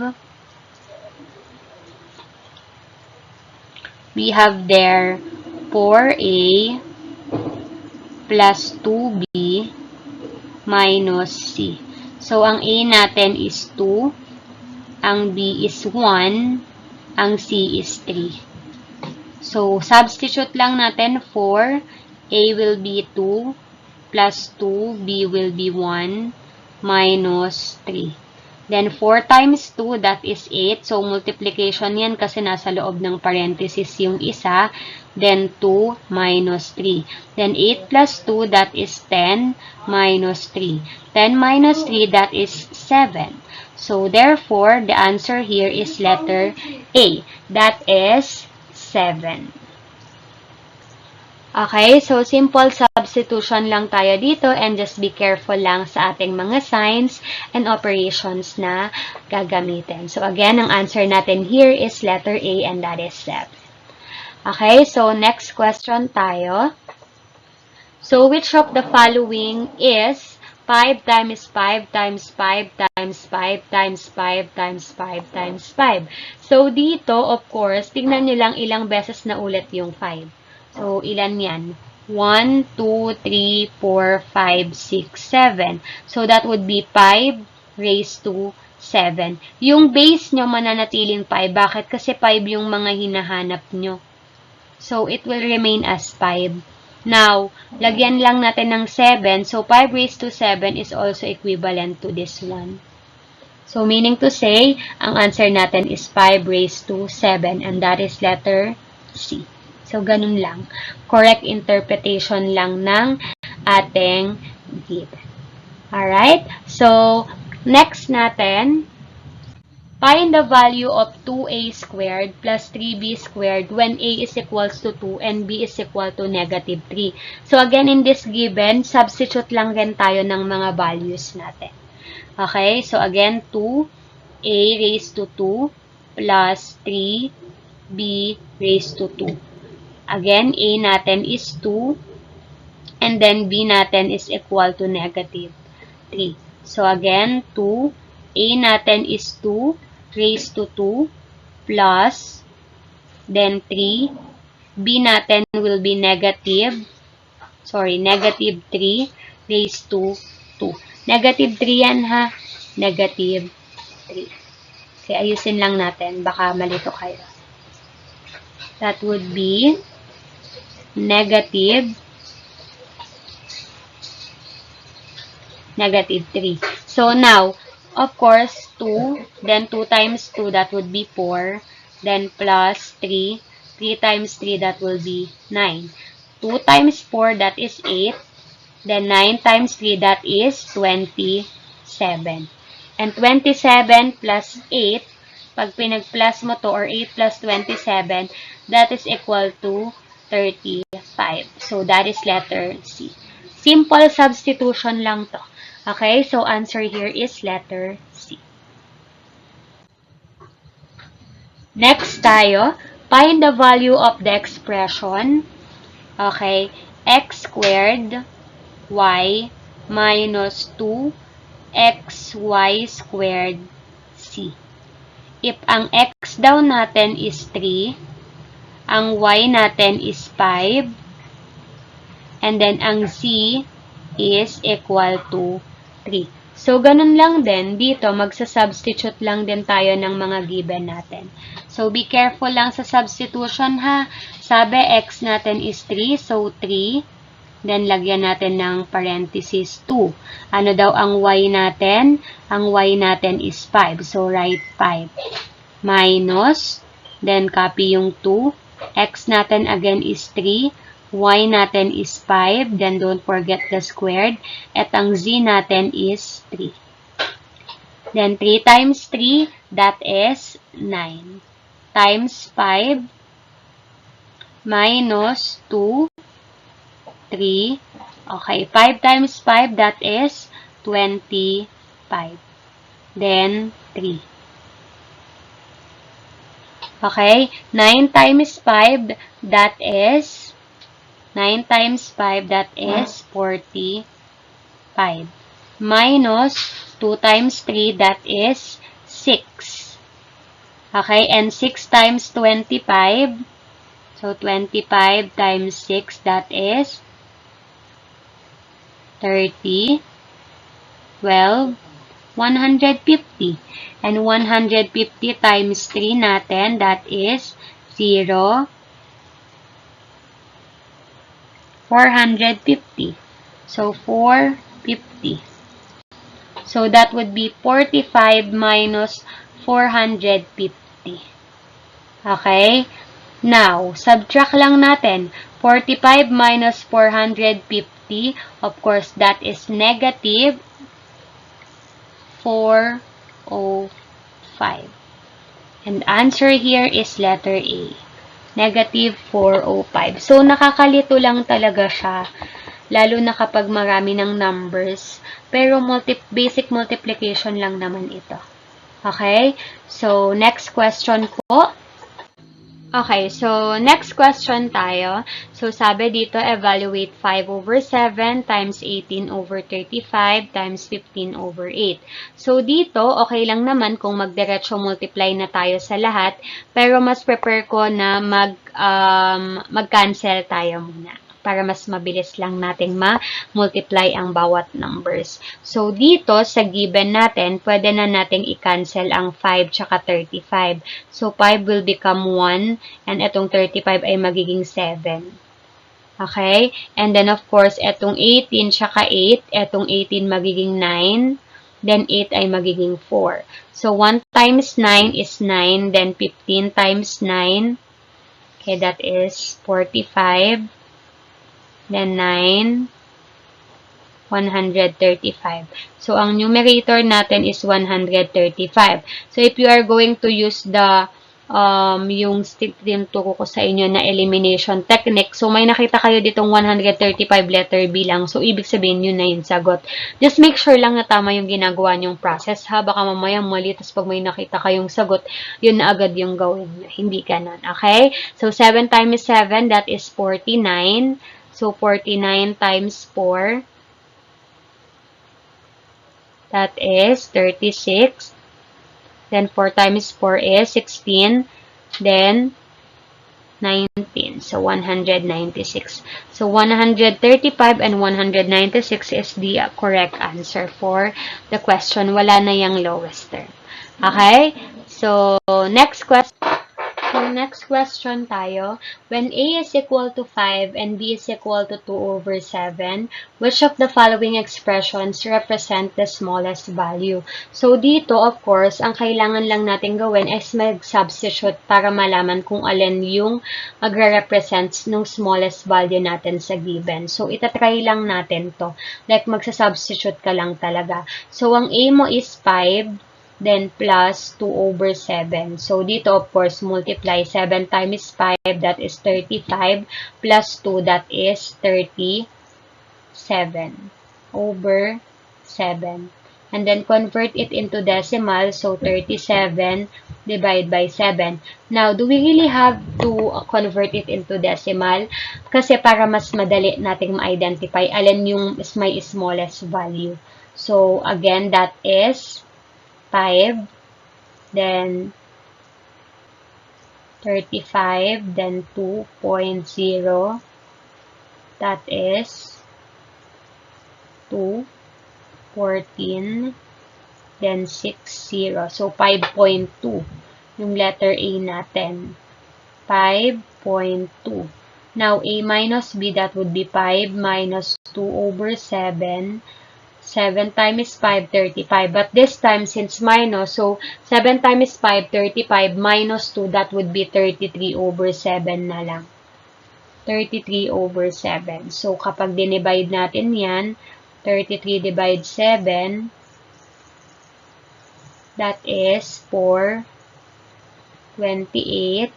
there 4A plus 2B minus C. So, ang A natin is 2, ang B is 1, ang C is 3. So, substitute lang natin 4, A will be 2, plus 2, B will be 1, minus 3. Then, 4 times 2, that is 8. So, multiplication yan kasi nasa loob ng parenthesis yung isa. Then, 2 minus 3. Then, 8 plus 2, that is 10 minus 3. 10 minus 3, that is 7. So, therefore, the answer here is letter A. That is 7. Okay, so simple substitution lang tayo dito, and just be careful lang sa ating mga signs and operations na gagamitin. So again, ang answer natin here is letter A, and that is 7. Okay, so next question tayo. So which of the following is 5 times 5 times 5 times 5 times 5 times 5 times 5? So dito, of course, tignan nyo lang ilang beses na ulit yung 5. So, ilan yan? 1, 2, 3, 4, 5, 6, 7. So, that would be 5 raised to 7. Yung base nyo mananatiling 5. Bakit? Kasi 5 yung mga hinahanap nyo. So, it will remain as 5. Now, lagyan lang natin ng 7. So, 5 raised to 7 is also equivalent to this one. So, meaning to say, ang answer natin is 5 raised to 7. And that is letter C. So, ganun lang. Correct interpretation lang ng ating given. Alright? So, next natin, find the value of 2a squared plus 3b squared when a is equals to 2 and b is equal to negative 3. So, again, in this given, substitute lang din tayo ng mga values natin. Okay? So, again, 2a raised to 2 plus 3b raised to 2. Again, a natin is 2 and then b natin is equal to negative 3. So, again, 2, a natin is 2 raised to 2 plus, then 3, b natin will be negative 3 raised to 2. Negative 3 yan ha, negative 3. Kaya ayusin lang natin, baka malito kayo. That would be negative 3. So, now, of course, 2, then 2 times 2, that would be 4, then plus 3, 3 times 3, that will be 9. 2 times 4, that is 8, then 9 times 3, that is 27. And 27 plus 8, pag pinag-plus mo to, or 8 plus 27, that is equal to 35. So, that is letter C. Simple substitution lang to. Okay, so answer here is letter C. Next tayo, find the value of the expression, okay, x squared y minus 2xy squared c. If ang x daw natin is 3, ang y natin is 5, and then ang z is equal to 3. So, ganun lang din. Dito, magsa-substitute lang din tayo ng mga given natin. So, be careful lang sa substitution ha. Sabi, x natin is 3. So, 3. Then, lagyan natin ng parenthesis 2. Ano daw ang y natin? Ang y natin is 5. So, write 5. Minus. Then, copy yung 2. X natin again is 3. Y natin is 5, then don't forget the squared. At ang z natin is 3. Then 3 times 3, that is 9. Times 5 minus 2, 3. Okay, 5 times 5, that is 25. Then 3. Okay, 9 times 5, that is 9 times 5, that is 45. Minus 2 times 3, that is 6. Okay, and 6 times 25, so 25 times 6, that is 30. 12, 150. And 150 times 3 natin, that is 0. 450. So, 450. So, that would be 45 minus 450. Okay? Now, subtract lang natin. 45 minus 450, of course, that is negative 405. And answer here is letter A. Negative 405. So, nakakalito lang talaga siya. Lalo na kapag marami ng numbers. Pero, basic multiplication lang naman ito. Okay? So, next question po. Okay, so next question tayo. So, sabi dito, evaluate 5 over 7 times 18 over 35 times 15 over 8. So, dito, okay lang naman kung magdiretso multiply na tayo sa lahat. Pero, mas prepare ko na mag-cancel tayo muna para mas mabilis lang nating ma-multiply ang bawat numbers. So, dito sa given natin, pwede na nating i-cancel ang 5 tsaka 35. So, 5 will become 1 and itong 35 ay magiging 7. Okay? And then, of course, etong 18 tsaka 8, etong 18 magiging 9. Then, 8 ay magiging 4. So, 1 times 9 is 9. Then, 15 times 9. Okay, that is 45. Then, 9. 135. So, ang numerator natin is 135. So, if you are going to use the yung tinuturo ko sa inyo na elimination technique. So, may nakita kayo ditong 135 letter B lang. So, ibig sabihin yun na yung sagot. Just make sure lang na tama yung ginagawa nyong process, ha? Baka mamaya mali, tapos pag may nakita kayong sagot, yun na agad yung gawin nyo. Hindi ganun. Okay? So, 7 times 7, that is 49. So, 49 times 4, that is 36. Then, 4 times 4 is 16. Then, 19. So, 196. So, 135 and 196 is the correct answer for the question. Wala na yung lowest term. Okay? So, next question tayo. When A is equal to 5 and B is equal to 2 over 7, which of the following expressions represent the smallest value? So, dito, of course, ang kailangan lang natin gawin is mag-substitute para malaman kung alin yung magre-represent ng smallest value natin sa given. So, itatry lang natin to. Like, magsa-substitute ka lang talaga. So, ang A mo is 5. Then, plus 2 over 7. So, dito, of course, multiply 7 times 5, that is 35, plus 2, that is 37 over 7. And then, convert it into decimal. So, 37 divided by 7. Now, do we really have to convert it into decimal? Kasi para mas madali nating ma-identify alin yung may smallest value. So, again, that is 5, then 35, then 2.0, that is 2, 14, then 6, 0. So, 5.2, yung letter A natin. 5.2. Now, A minus B, that would be 5 minus 2 over 7. 7 times 5, 35. But this time, since minus, so 7 times 5, 35, minus 2, that would be 33 over 7 na lang. 33 over 7. So, kapag dinivide natin yan, 33 divided 7, that is 4, 28,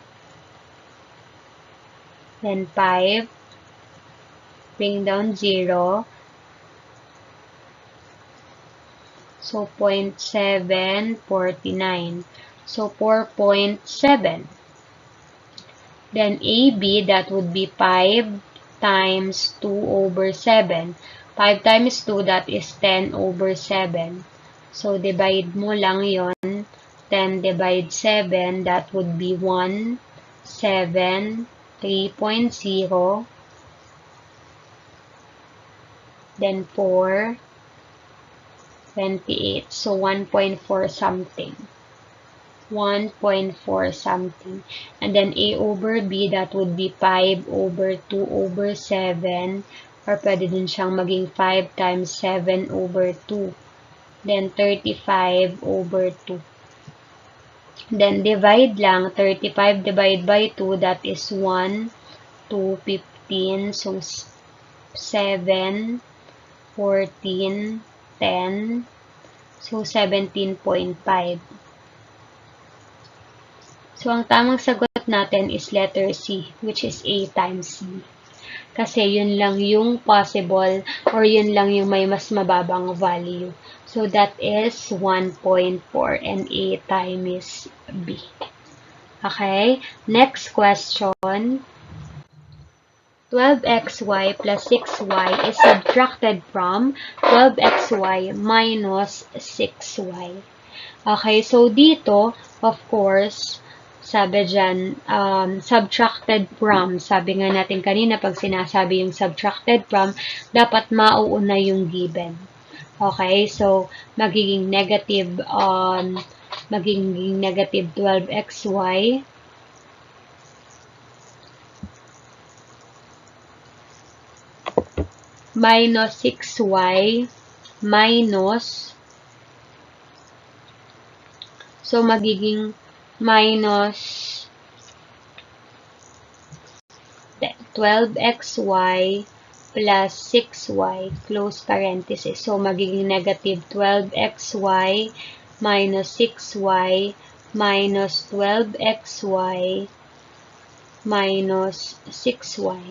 then 5, bring down 0, so, 0.749. So, 4.7. Then, AB, that would be 5 times 2 over 7. 5 times 2, that is 10 over 7. So, divide mo lang yon. 10 divide 7, that would be 1, 7, 3.0. Then, 4, 28. So, 1.4 something. 1.4 something. And then, A over B, that would be 5 over 2 over 7. Or pwede din siyang maging 5 times 7 over 2. Then, 35 over 2. Then, divide lang. 35 divided by 2, that is 1, 2, 15. So, 7, 14, 10. So, 17.5. So, ang tamang sagot natin is letter C, which is A times C. Kasi yun lang yung possible or yun lang yung may mas mababang value. So, that is 1.4 and A times B. Okay? Next question. 12xy plus 6y is subtracted from 12xy minus 6y. Okay, so dito, of course, sabi dyan, subtracted from. Sabi nga natin kanina, pag sinasabi yung subtracted from, dapat mauuna yung given. Okay, so magiging negative 12xy minus 6y minus, so magiging minus 12xy plus 6y, close parenthesis. So, magiging negative 12xy minus 6y minus 12xy minus 6y.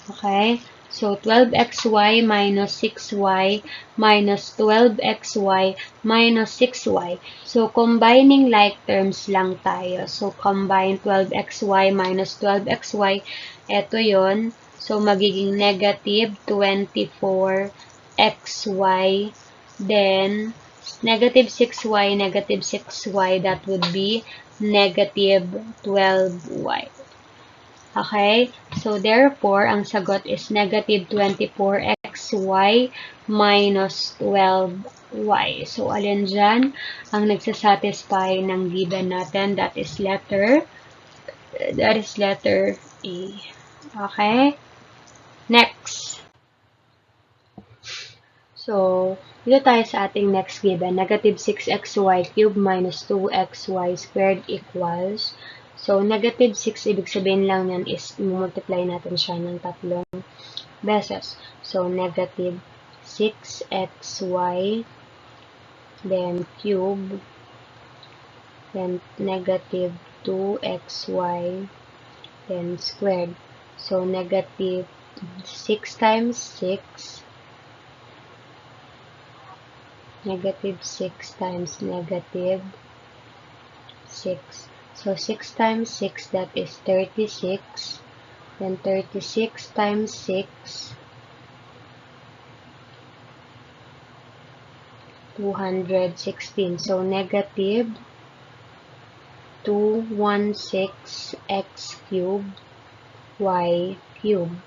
Okay? So, 12xy minus 6y minus 12xy minus 6y. So, combining like terms lang tayo. So, combine 12xy minus 12xy. Ito yon. So, magiging negative 24xy. Then, negative 6y, that would be negative 12y. Okay? So, therefore, ang sagot is negative 24xy minus 12y. So, alin dyan ang nagsasatisfy ng given natin? That is letter A. Okay? Next. So, dito tayo sa ating next given. Negative 6xy cubed minus 2xy squared equals. So, negative 6, ibig sabihin lang yan is multiply natin siya ng 3 beses. So, negative 6xy, then cube, then negative 2xy, then squared. So, negative 6 times 6, negative 6 times negative 6. So, 6 times 6, that is 36. Then, 36 times 6, 216. So, negative 216x cubed y cubed.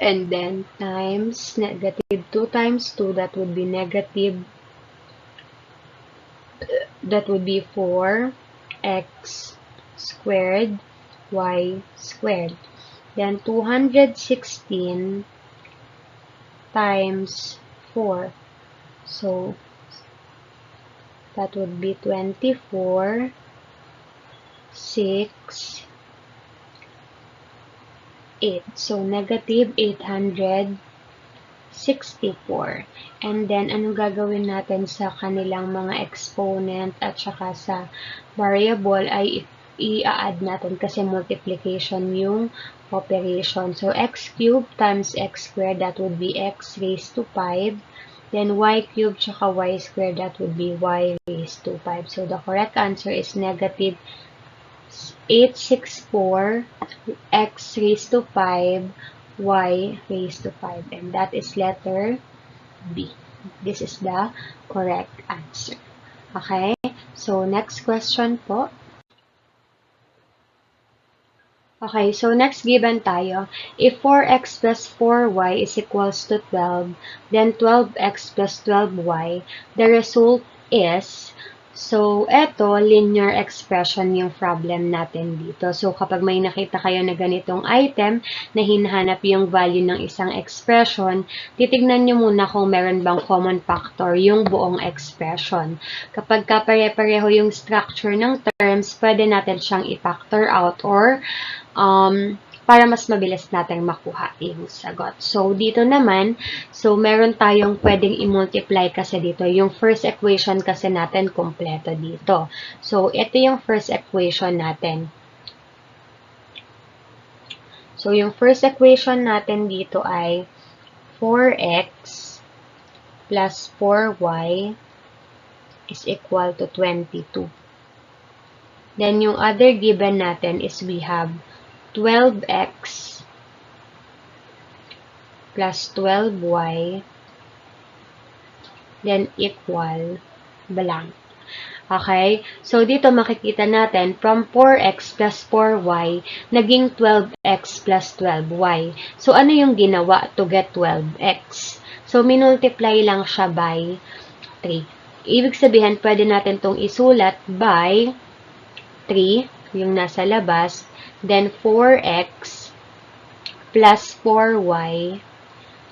And then, times negative 2 times 2, that would be negative, that would be 4x squared y squared. Then 216 times 4. So that would be 24, 6, 8. So negative 864. And then, anong gagawin natin sa kanilang mga exponent at saka sa variable ay i-add natin kasi multiplication yung operation. So, x cubed times x squared, that would be x raised to 5. Then, y cubed tsaka y squared, that would be y raised to 5. So, the correct answer is negative 864 x raised to 5 y raised to 5. And that is letter B. This is the correct answer. Okay? So, next question po. Okay, so next given tayo. If 4x plus 4y is equals to 12, then 12x plus 12y, the result is, so eto, linear expression yung problem natin dito. So kapag may nakita kayo na ganitong item na hinahanap yung value ng isang expression, titignan nyo muna kung meron bang common factor yung buong expression. Kapag pare-pareho yung structure ng terms, pwede natin siyang i-factor out or para mas mabilis natin makuha yung sagot. So, dito naman, so meron tayong pwedeng i-multiply kasi dito. Yung first equation kasi natin, kompleto dito. So, ito yung first equation natin. So, yung first equation natin dito ay 4x plus 4y is equal to 22. Then, yung other given natin is we have 12x plus 12y then equal blank. Okay? So, dito makikita natin, from 4x plus 4y, naging 12x plus 12y. So, ano yung ginawa to get 12x? So, minultiply lang siya by 3. Ibig sabihin, pwede natin itong isulat by 3, yung nasa labas, then 4x plus 4y.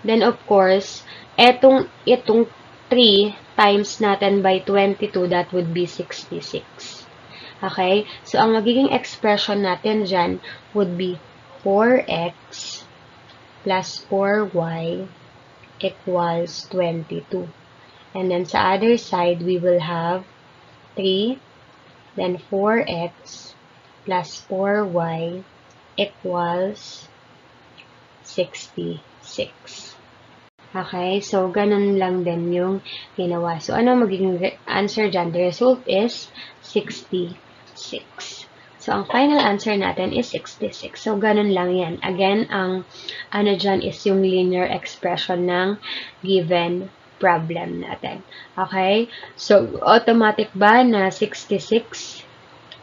Then, of course, itong 3 times natin by 22, that would be 66. Okay? So, ang magiging expression natin dyan would be 4x plus 4y equals 22. And then, sa other side, we will have 3, then 4x plus 4y equals 66. Okay, so ganun lang din yung ginawa. So, ano magiging answer dyan? The result is 66. So, ang final answer natin is 66. So, ganun lang yan. Again, ang ano dyan is yung linear expression ng given problem natin. Okay? So, automatic ba na 66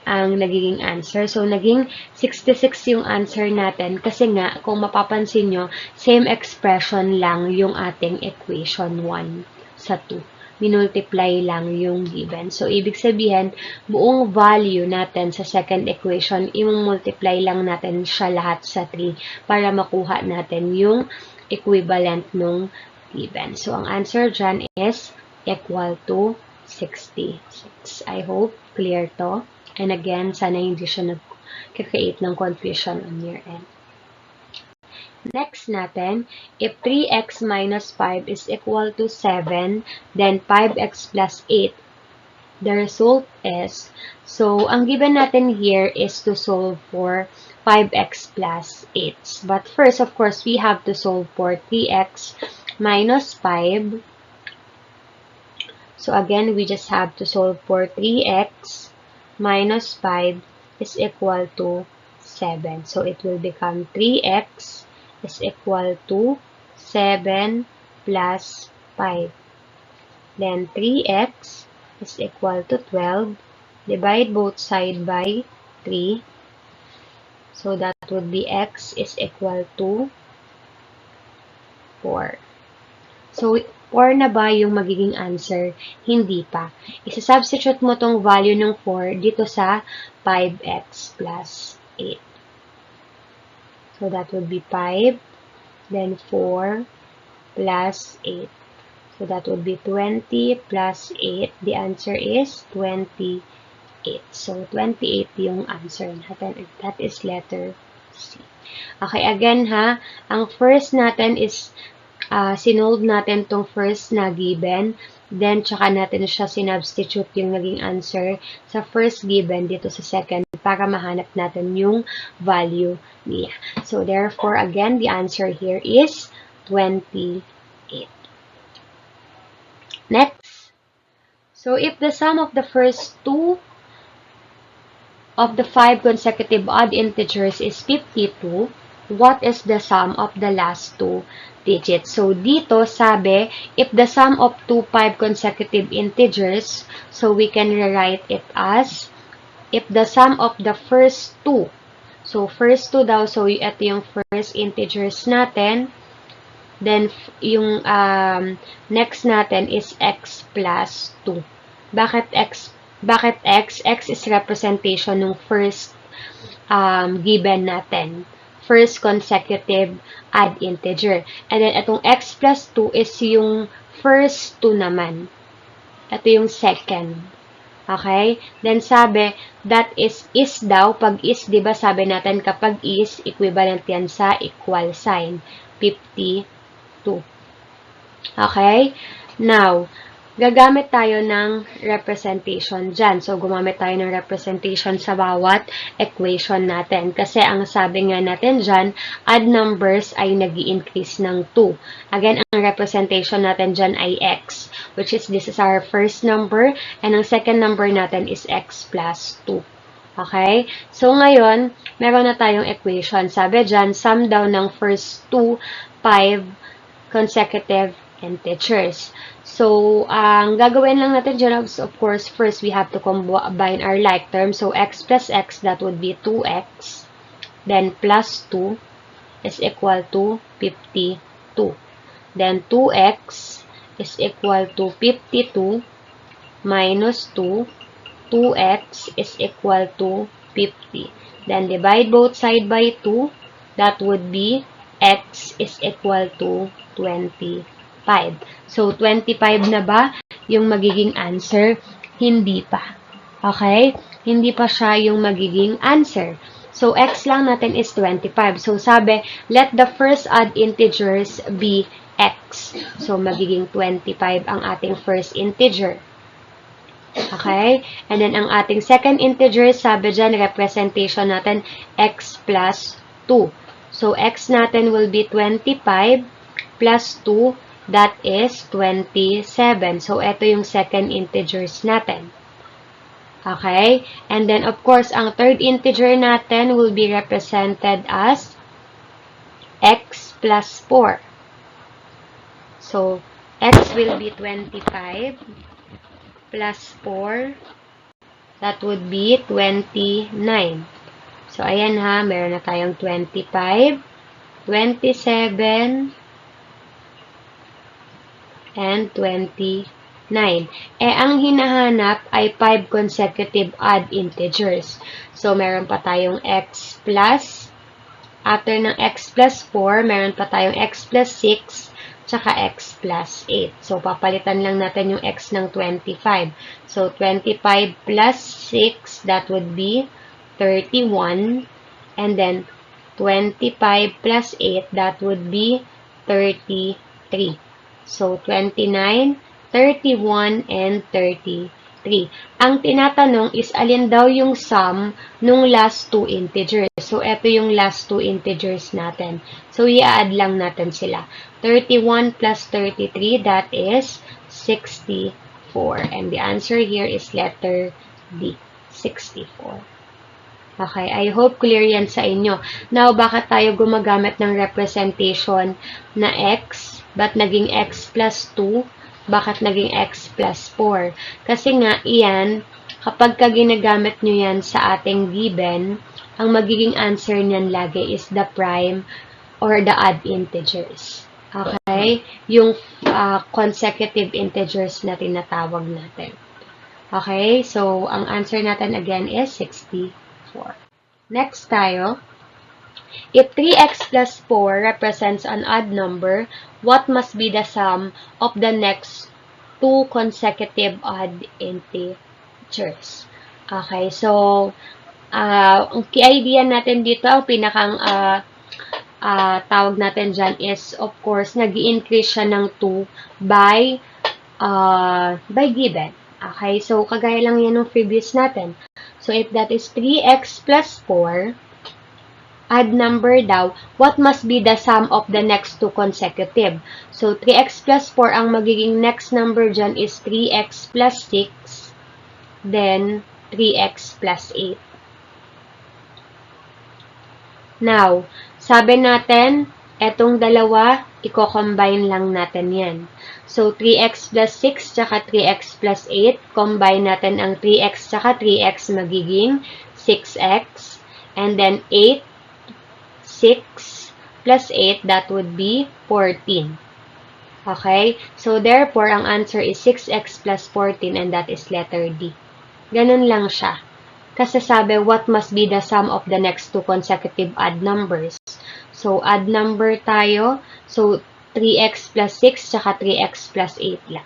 ang nagiging answer? So, naging 66 yung answer natin kasi nga, kung mapapansin nyo, same expression lang yung ating equation 1 sa 2. Minultiply lang yung given. So, ibig sabihin, buong value natin sa second equation, i-multiply lang natin siya lahat sa 3 para makuha natin yung equivalent nung given. So, ang answer dyan is equal to 66. I hope clear to. And again, sana hindi siya nag-create ng confusion on your end. Next natin, if 3x minus 5 is equal to 7, then 5x plus 8, the result is, so, ang given natin here is to solve for 5x plus 8. But first, of course, we have to solve for 3x minus 5. So, again, we just have to solve for 3x minus 5 is equal to 7. So, it will become 3x is equal to 7 plus 5. Then, 3x is equal to 12. Divide both sides by 3. So, that would be x is equal to 4. So, 4 na ba yung magiging answer? Hindi pa. Isa-substitute mo tong value ng 4 dito sa 5x plus 8. So, that would be 5, then 4 plus 8. So, that would be 20 plus 8. The answer is 28. So, 28 yung answer natin. That is letter C. Okay, again ha, ang first natin is sinolve natin tong first na given, then tsaka natin siya sinubstitute yung naging answer sa first given dito sa second para mahanap natin yung value niya. So, therefore, again, the answer here is 28. Next. So, if the sum of the first two of the 5 consecutive odd integers is 52, what is the sum of the last two digits? So, dito sabi, if the sum of 5 consecutive integers, so we can rewrite it as, if the sum of the first two, so first two daw, so ito yung first integers natin, then yung next natin is x plus 2. Bakit x? Bakit x? X is representation ng first given natin. First consecutive odd integer. And then, itong x plus 2 is yung first 2 naman. Ito yung second. Okay? Then, sabi, that is daw. Pag is, di ba sabi natin, kapag is, equivalent yan sa equal sign. 52. Okay? Now, gagamit tayo ng representation dyan. So, gumamit tayo ng representation sa bawat equation natin. Kasi, ang sabi nga natin dyan, odd numbers ay nag-i-increase ng 2. Again, ang representation natin dyan ay x, which is, this is our first number, and ang second number natin is x plus 2. Okay? So, ngayon, meron na tayong equation. Sabi dyan, sum daw ng first 5 consecutive integers. So, ang gagawin lang natin dyan, of course, first we have to combine our like terms. So, x plus x, that would be 2x. Then, plus 2 is equal to 52. Then, 2x is equal to 52 minus 2. 2x is equal to 50. Then, divide both side by 2. That would be x is equal to 25. So, 25 na ba yung magiging answer? Hindi pa. Okay? Hindi pa siya yung magiging answer. So, x lang natin is 25. So, sabi, let the first odd integers be x. So, magiging 25 ang ating first integer. Okay? And then, ang ating second integer, sabi dyan, representation natin, x plus 2. So, x natin will be 25 plus 2, that is 27. So, ito yung second integers natin. Okay? And then, of course, ang third integer natin will be represented as x plus 4. So, x will be 25 plus 4, that would be 29. So, ayan ha, meron na tayong 25, 27, and 29. Ang hinahanap ay 5 consecutive odd integers. So, meron pa tayong x plus, after ng x plus 4, meron pa tayong x plus 6, tsaka x plus 8. So, papalitan lang natin yung x ng 25. So, 25 plus 6, that would be 31. And then, 25 plus 8, that would be 33. So, 29, 31, and 33. Ang tinatanong is, alin daw yung sum nung last two integers. So, ito yung last two integers natin. So, i-add lang natin sila. 31 plus 33, that is 64. And the answer here is letter D, 64. Okay, I hope clear yan sa inyo. Now, bakit tayo gumagamit ng representation na x? Ba't naging x plus 2? Bakit naging x plus 4? Kasi nga, iyan, kapag ginagamit nyo yan sa ating given, ang magiging answer niyan lagi is the prime or the odd integers. Okay? Yung consecutive integers na tinatawag natin. Okay? So, ang answer natin again is 64. Next tayo. If 3x plus 4 represents an odd number, what must be the sum of the next two consecutive odd integers? Okay, so, ang key idea natin dito, ang pinakang tawag natin dyan is, of course, nag-i-increase siya ng 2 by given. Okay, so, kagaya lang yan ng previous natin. So, if that is 3x plus 4, odd number daw, what must be the sum of the next two consecutive? So, 3x plus 4, ang magiging next number dyan is 3x plus 6, then 3x plus 8. Now, sabi natin, etong dalawa, i-combine lang natin yan. So, 3x plus 6 tsaka 3x plus 8, combine natin ang 3x tsaka 3x magiging 6x. And then, 8, 6 plus 8, that would be 14. Okay? So, therefore, ang answer is 6x plus 14 and that is letter D. Ganun lang siya. Kasi sabi, what must be the sum of the next two consecutive odd numbers? So, odd number tayo. So, 3x plus 6 tsaka 3x plus 8 lang.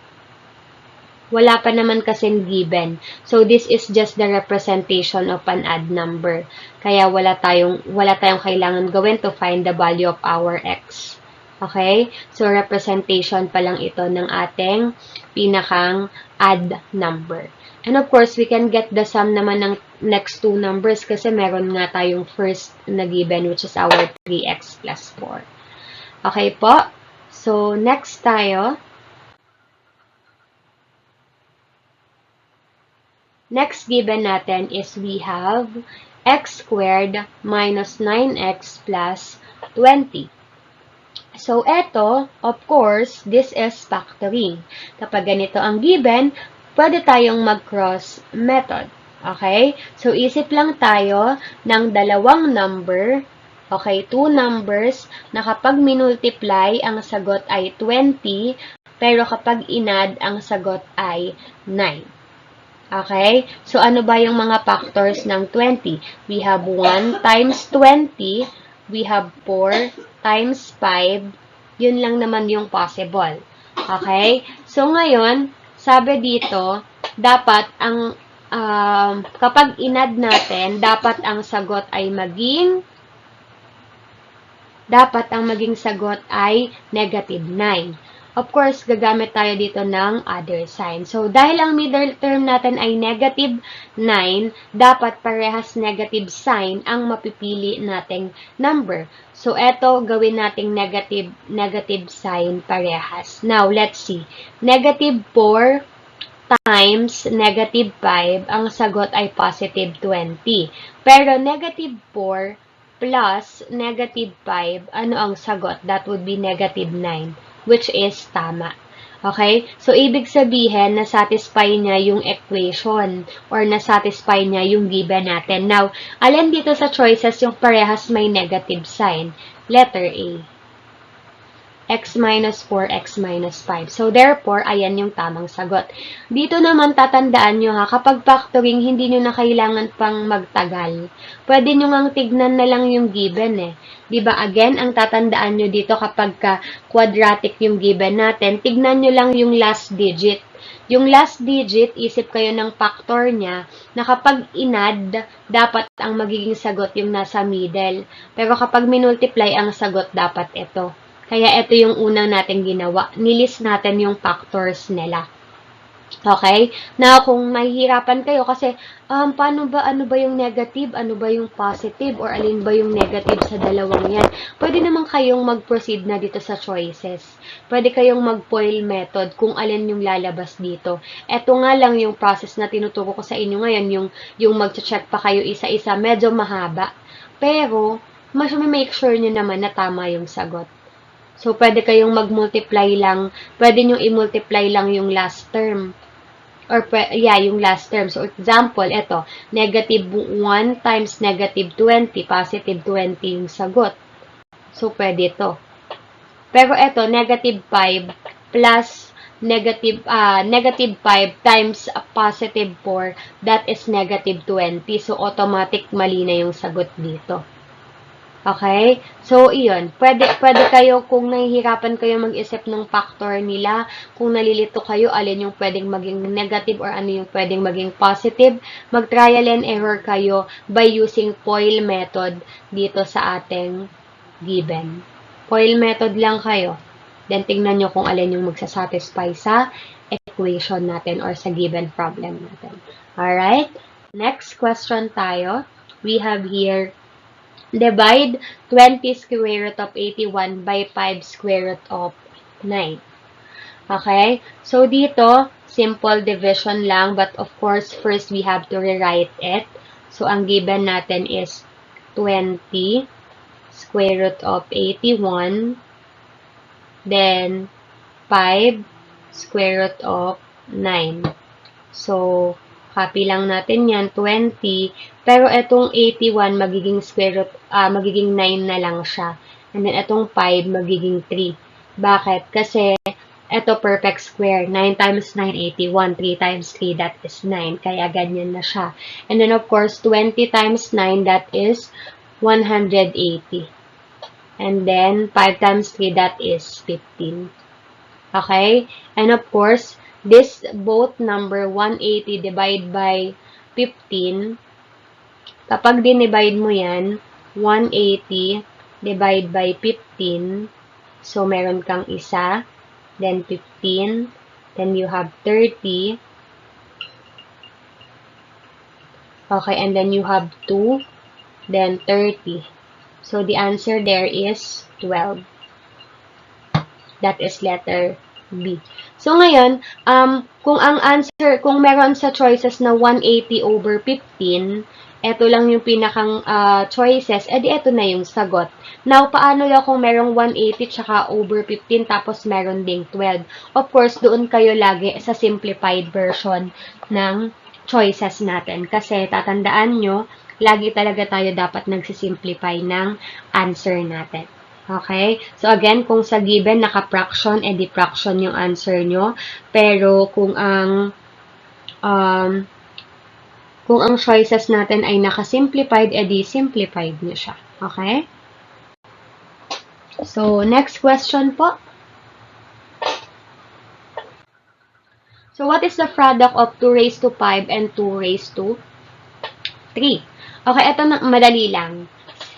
Wala pa naman kasing given. So, this is just the representation of an odd number. Kaya wala tayong kailangan gawin to find the value of our x. Okay? So, representation pa lang ito ng ating pinakang odd number. And of course, we can get the sum naman ng next two numbers kasi meron nga tayong first na given which is our 3x plus 4. Okay po? So, next tayo. Next given natin is we have x squared minus 9x plus 20. So, eto, of course, this is factoring. Kapag ganito ang given, pwede tayong mag-cross method. Okay? So, isip lang tayo ng dalawang number, okay, two numbers, na kapag minultiply, ang sagot ay 20, pero kapag inad, ang sagot ay 9. Okay? So, ano ba yung mga factors ng 20? We have 1 times 20, we have 4 times 5, yun lang naman yung possible. Okay? So, ngayon, sabi dito, dapat ang, kapag inad natin, dapat ang sagot maging sagot ay negative 9. Of course, gagamit tayo dito ng other sign. So, dahil ang middle term natin ay negative 9, dapat parehas negative sign ang mapipili nating number. So, eto, gawin nating negative sign parehas. Now, let's see. Negative 4 times negative 5, ang sagot ay positive 20. Pero negative 4 plus negative 5, ano ang sagot? That would be negative 9, which is tama. Okay? So, ibig sabihin, na-satisfy niya yung equation or na-satisfy niya yung given natin. Now, alin dito sa choices yung parehas may negative sign? Letter A. X minus 4, X minus 5. So, therefore, ayan yung tamang sagot. Dito naman, tatandaan nyo ha, kapag factoring, hindi nyo na kailangan pang magtagal. Pwede nyo ngang tignan na lang yung given eh. Diba, again, ang tatandaan nyo dito kapag quadratic yung given natin, tignan nyo lang yung last digit. Yung last digit, isip kayo ng factor niya, na kapag inad, dapat ang magiging sagot yung nasa middle. Pero kapag minultiply, ang sagot dapat ito. Kaya ito yung unang natin ginawa. Nilist natin yung factors nila. Okay? Now, kung mahihirapan kayo kasi, paano ba, ano ba yung negative, ano ba yung positive, or alin ba yung negative sa dalawang yan? Pwede naman kayong mag-proceed na dito sa choices. Pwede kayong mag-FOIL method kung alin yung lalabas dito. Ito nga lang yung process na tinuturo ko sa inyo ngayon, yung mag-check pa kayo isa-isa, medyo mahaba. Pero, mas make sure nyo naman na tama yung sagot. So, pwede kayong mag-multiply lang. Pwede nyo i-multiply lang yung last term. Or, yung last term. So, example, ito. Negative 1 times negative 20. Positive 20 yung sagot. So, pwede ito. Pero ito, negative 5 plus negative 5 times positive 4. That is negative 20. So, automatic mali na yung sagot dito. Okay? So, iyon. Pwede kayo, kung nahihirapan kayo mag-isip ng factor nila, kung nalilito kayo, alin yung pwedeng maging negative or ano yung pwedeng maging positive, mag-trial and error kayo by using FOIL method dito sa ating given. FOIL method lang kayo. Then, tingnan nyo kung alin yung magsasatisfy sa equation natin or sa given problem natin. Alright? Next question tayo. We have here, divide 20 square root of 81 by 5 square root of 9. Okay? So, dito, simple division lang. But, of course, first we have to rewrite it. So, ang given natin is 20 square root of 81. Then, 5 square root of 9. So, copy lang natin yan, 20. Pero itong 81, magiging square root, magiging 9 na lang siya. And then, itong 5, magiging 3. Bakit? Kasi, ito perfect square. 9 times 9, 81. 3 times 3, that is 9. Kaya, ganyan na siya. And then, of course, 20 times 9, that is 180. And then, 5 times 3, that is 15. Okay? And of course, this both number 180 divide by 15, kapag dinivide mo yan, 180 divide by 15, so meron kang isa, then 15, then you have 30, okay, and then you have 2, then 30. So, the answer there is 12. That is letter B. So, ngayon, kung ang answer, kung meron sa choices na 180 over 15, eto lang yung pinakang choices, edi eto na yung sagot. Now, paano daw kung merong 180 tsaka over 15 tapos meron ding 12? Of course, doon kayo lagi sa simplified version ng choices natin. Kasi tatandaan nyo, lagi talaga tayo dapat nagsisimplify ng answer natin. Okay? So, again, kung sa given, naka-fraction, edi fraction yung answer nyo. Pero, kung ang choices natin ay naka-simplified, edi simplified nyo siya. Okay? So, next question po. So, what is the product of 2 raised to 5 and 2 raised to 3? Okay, ito na, madali lang.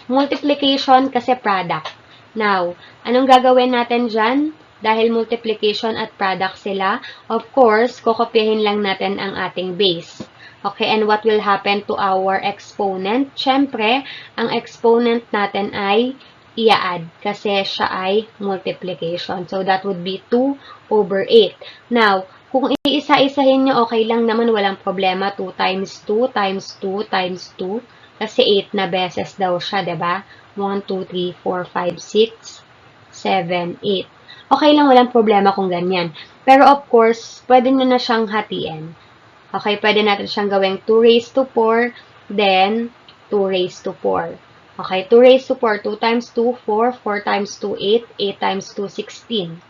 Multiplication kasi product. Now, anong gagawin natin dyan? Dahil multiplication at product sila, of course, kokopyahin lang natin ang ating base. Okay, and what will happen to our exponent? Siyempre, ang exponent natin ay i-add kasi siya ay multiplication. So, that would be 2 over 8. Now, kung iisa-isahin nyo, okay lang naman, walang problema. 2 times 2 times 2 times 2. Kasi 8 na beses daw siya, diba? 1, 2, 3, 4, 5, 6, 7, 8. Okay lang, walang problema kung ganyan. Pero of course, pwede nyo na siyang hatiin. Okay, pwede natin siyang gawing 2 raised to 4, then 2 raised to 4. Okay, 2 raised to 4, 2 times 2, 4, 4 times 2, 8, 8 times 2, 16.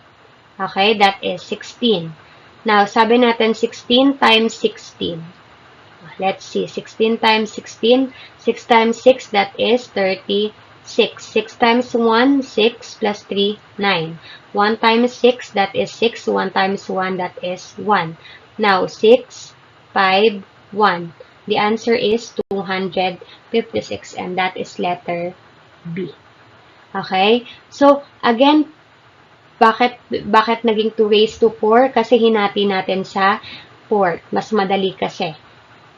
Okay, that is 16. Now, sabi natin 16 times 16. Let's see, 16 times 16, 6 times 6, that is 36. 6 times 1, 6 plus 3, 9. 1 times 6, that is 6. 1 times 1, that is 1. Now, 6, 5, 1. The answer is 256, and that is letter B. Okay? So, again, bakit naging 2 raised to 4? Kasi hinati natin sa 4. Mas madali kasi.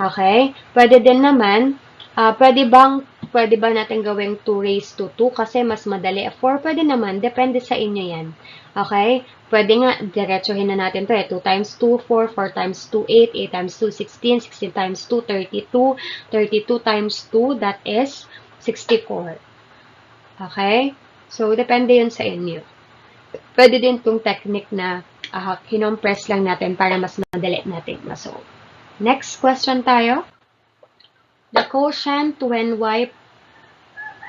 Okay? Pwede din naman, pwede ba natin gawing 2 raised to 2 kasi mas madali. 4, pwede naman. Depende sa inyo yan. Okay? Pwede nga, diretsuhin na natin to 2 times 2, 4, 4 times 2, 8, 8 times 2, 16, 16 times 2, 32, 32 times 2, that is 64. Okay? So, depende yun sa inyo. Pwede din itong technique na kinompress lang natin para mas madali natin masolve. Next question tayo. The quotient when y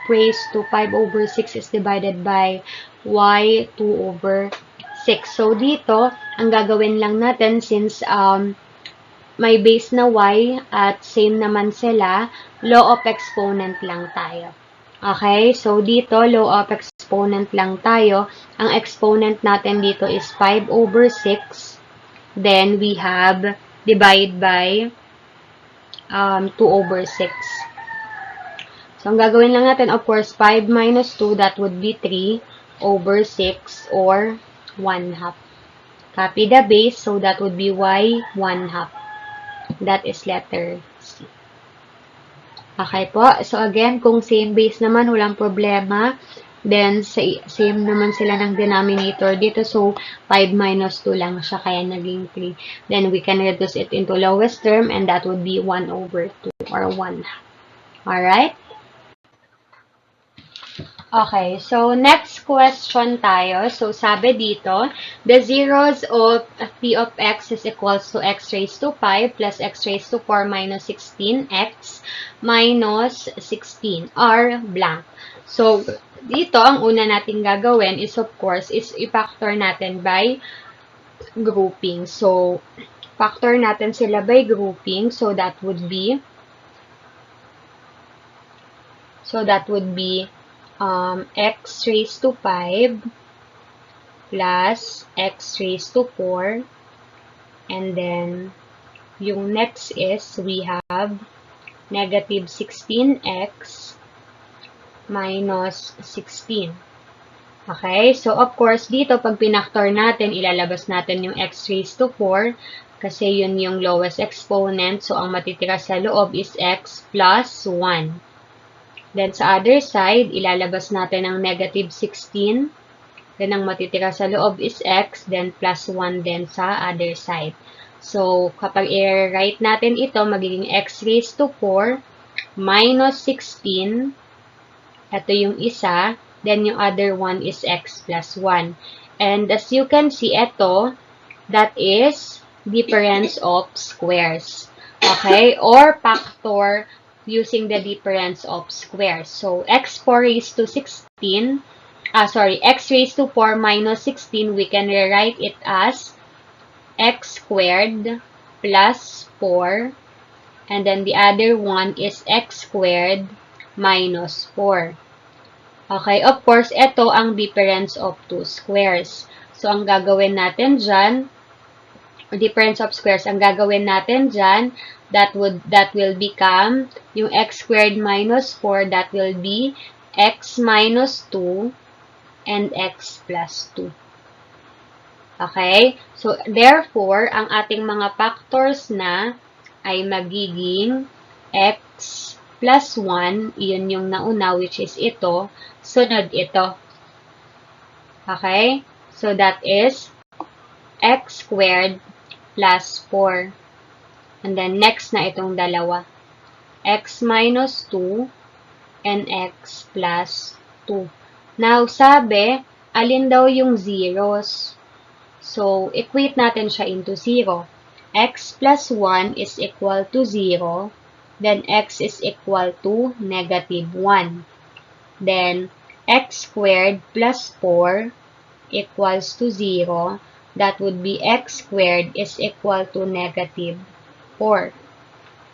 raised to 5 over 6 is divided by y 2 over 6. So, dito, ang gagawin lang natin since may base na y at same naman sila, law of exponent lang tayo. Okay? So, dito, law of exponent lang tayo. Ang exponent natin dito is 5 over 6. Then, we have divide by 2 over 6. So, ang gagawin lang natin, of course, 5 minus 2, that would be 3 over 6 or 1 half. Copy the base, so that would be y 1 half. That is letter C. Okay po. So, again, kung same base naman, walang problema. Then, same naman sila ng denominator dito. So, 5 minus 2 lang siya, kaya naging 3. Then, we can reduce it into lowest term, and that would be 1 over 2 or 1 half. Alright? Okay, so next question tayo. So, sabi dito, the zeros of p of x is equals to x raised to 5 plus x raised to 4 minus 16x minus 16 are blank. So, dito, ang una natin gagawin is, of course, is i-factor natin by grouping. So, factor natin sila by grouping. So, that would be x raised to 5 plus x raised to 4. And then, yung next is, we have negative 16x minus 16. Okay? So, of course, dito, pag pinactor natin, ilalabas natin yung x raised to 4 kasi yun yung lowest exponent. So, ang matitira sa loob is x plus 1. Then, sa other side, ilalabas natin ang negative 16. Then, ang matitira sa loob is x, then plus 1 din sa other side. So, kapag i-write natin ito, magiging x raised to 4 minus 16. Ito yung isa. Then, yung other one is x plus 1. And as you can see, ito, that is difference of squares. Okay? Or factor using the difference of squares. So, x raised to 16, x raised to 4 minus 16, we can rewrite it as x squared plus 4. And then the other one is x squared minus 4. Okay, of course, ito ang difference of two squares. So, ang gagawin natin dyan, difference of squares, ang gagawin natin dyan, that will become yung x squared minus 4, that will be x minus 2 and x plus 2. Okay? So, therefore, ang ating mga factors na ay magiging x plus 1, iyon yung nauna, which is ito, sunod ito. Okay? So, that is x squared plus 4. And then, next na itong dalawa. X minus 2 and x plus 2. Now, sabi, alin daw yung zeros? So, equate natin siya into 0. X plus 1 is equal to 0. Then, x is equal to negative 1. Then, x squared plus 4 equals to 0. That would be x squared is equal to negative 4.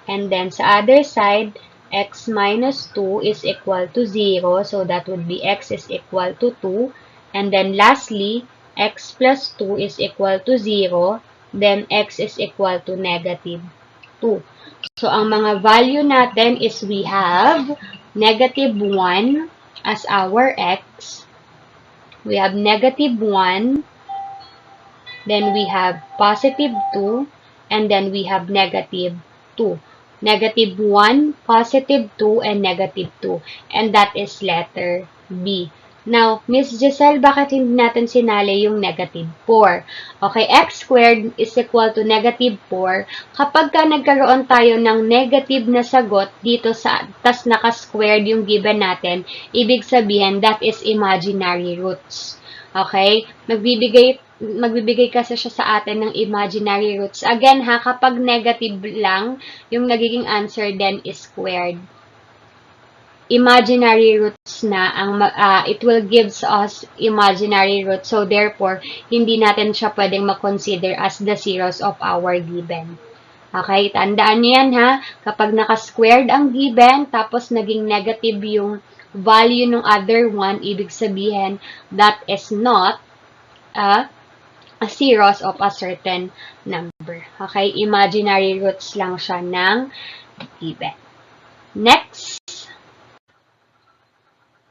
And then, sa other side, x minus 2 is equal to 0. So, that would be x is equal to 2. And then, lastly, x plus 2 is equal to 0. Then, x is equal to negative 2. So, ang mga value natin is we have negative 1 as our x. We have negative 1. Then, we have positive 2. And then, we have negative 2. Negative 1, positive 2, and negative 2. And that is letter B. Now, Miss Giselle, bakit hindi natin sinali yung negative 4? Okay, x squared is equal to negative 4. Kapag ka nagkaroon tayo ng negative na sagot dito tas naka-squared yung given natin, ibig sabihin that is imaginary roots. Okay? Magbibigay kasi siya sa atin ng imaginary roots. Again ha, kapag negative lang, yung nagiging answer then is squared. Imaginary roots na, it will gives us imaginary roots. So, therefore, hindi natin siya pwedeng ma-consider as the zeros of our given. Okay, tandaan niyo yan ha. Kapag naka-squared ang given, tapos naging negative yung value ng other one, ibig sabihin, that is not a zeros of a certain number. Okay, imaginary roots lang siya ng given. Next.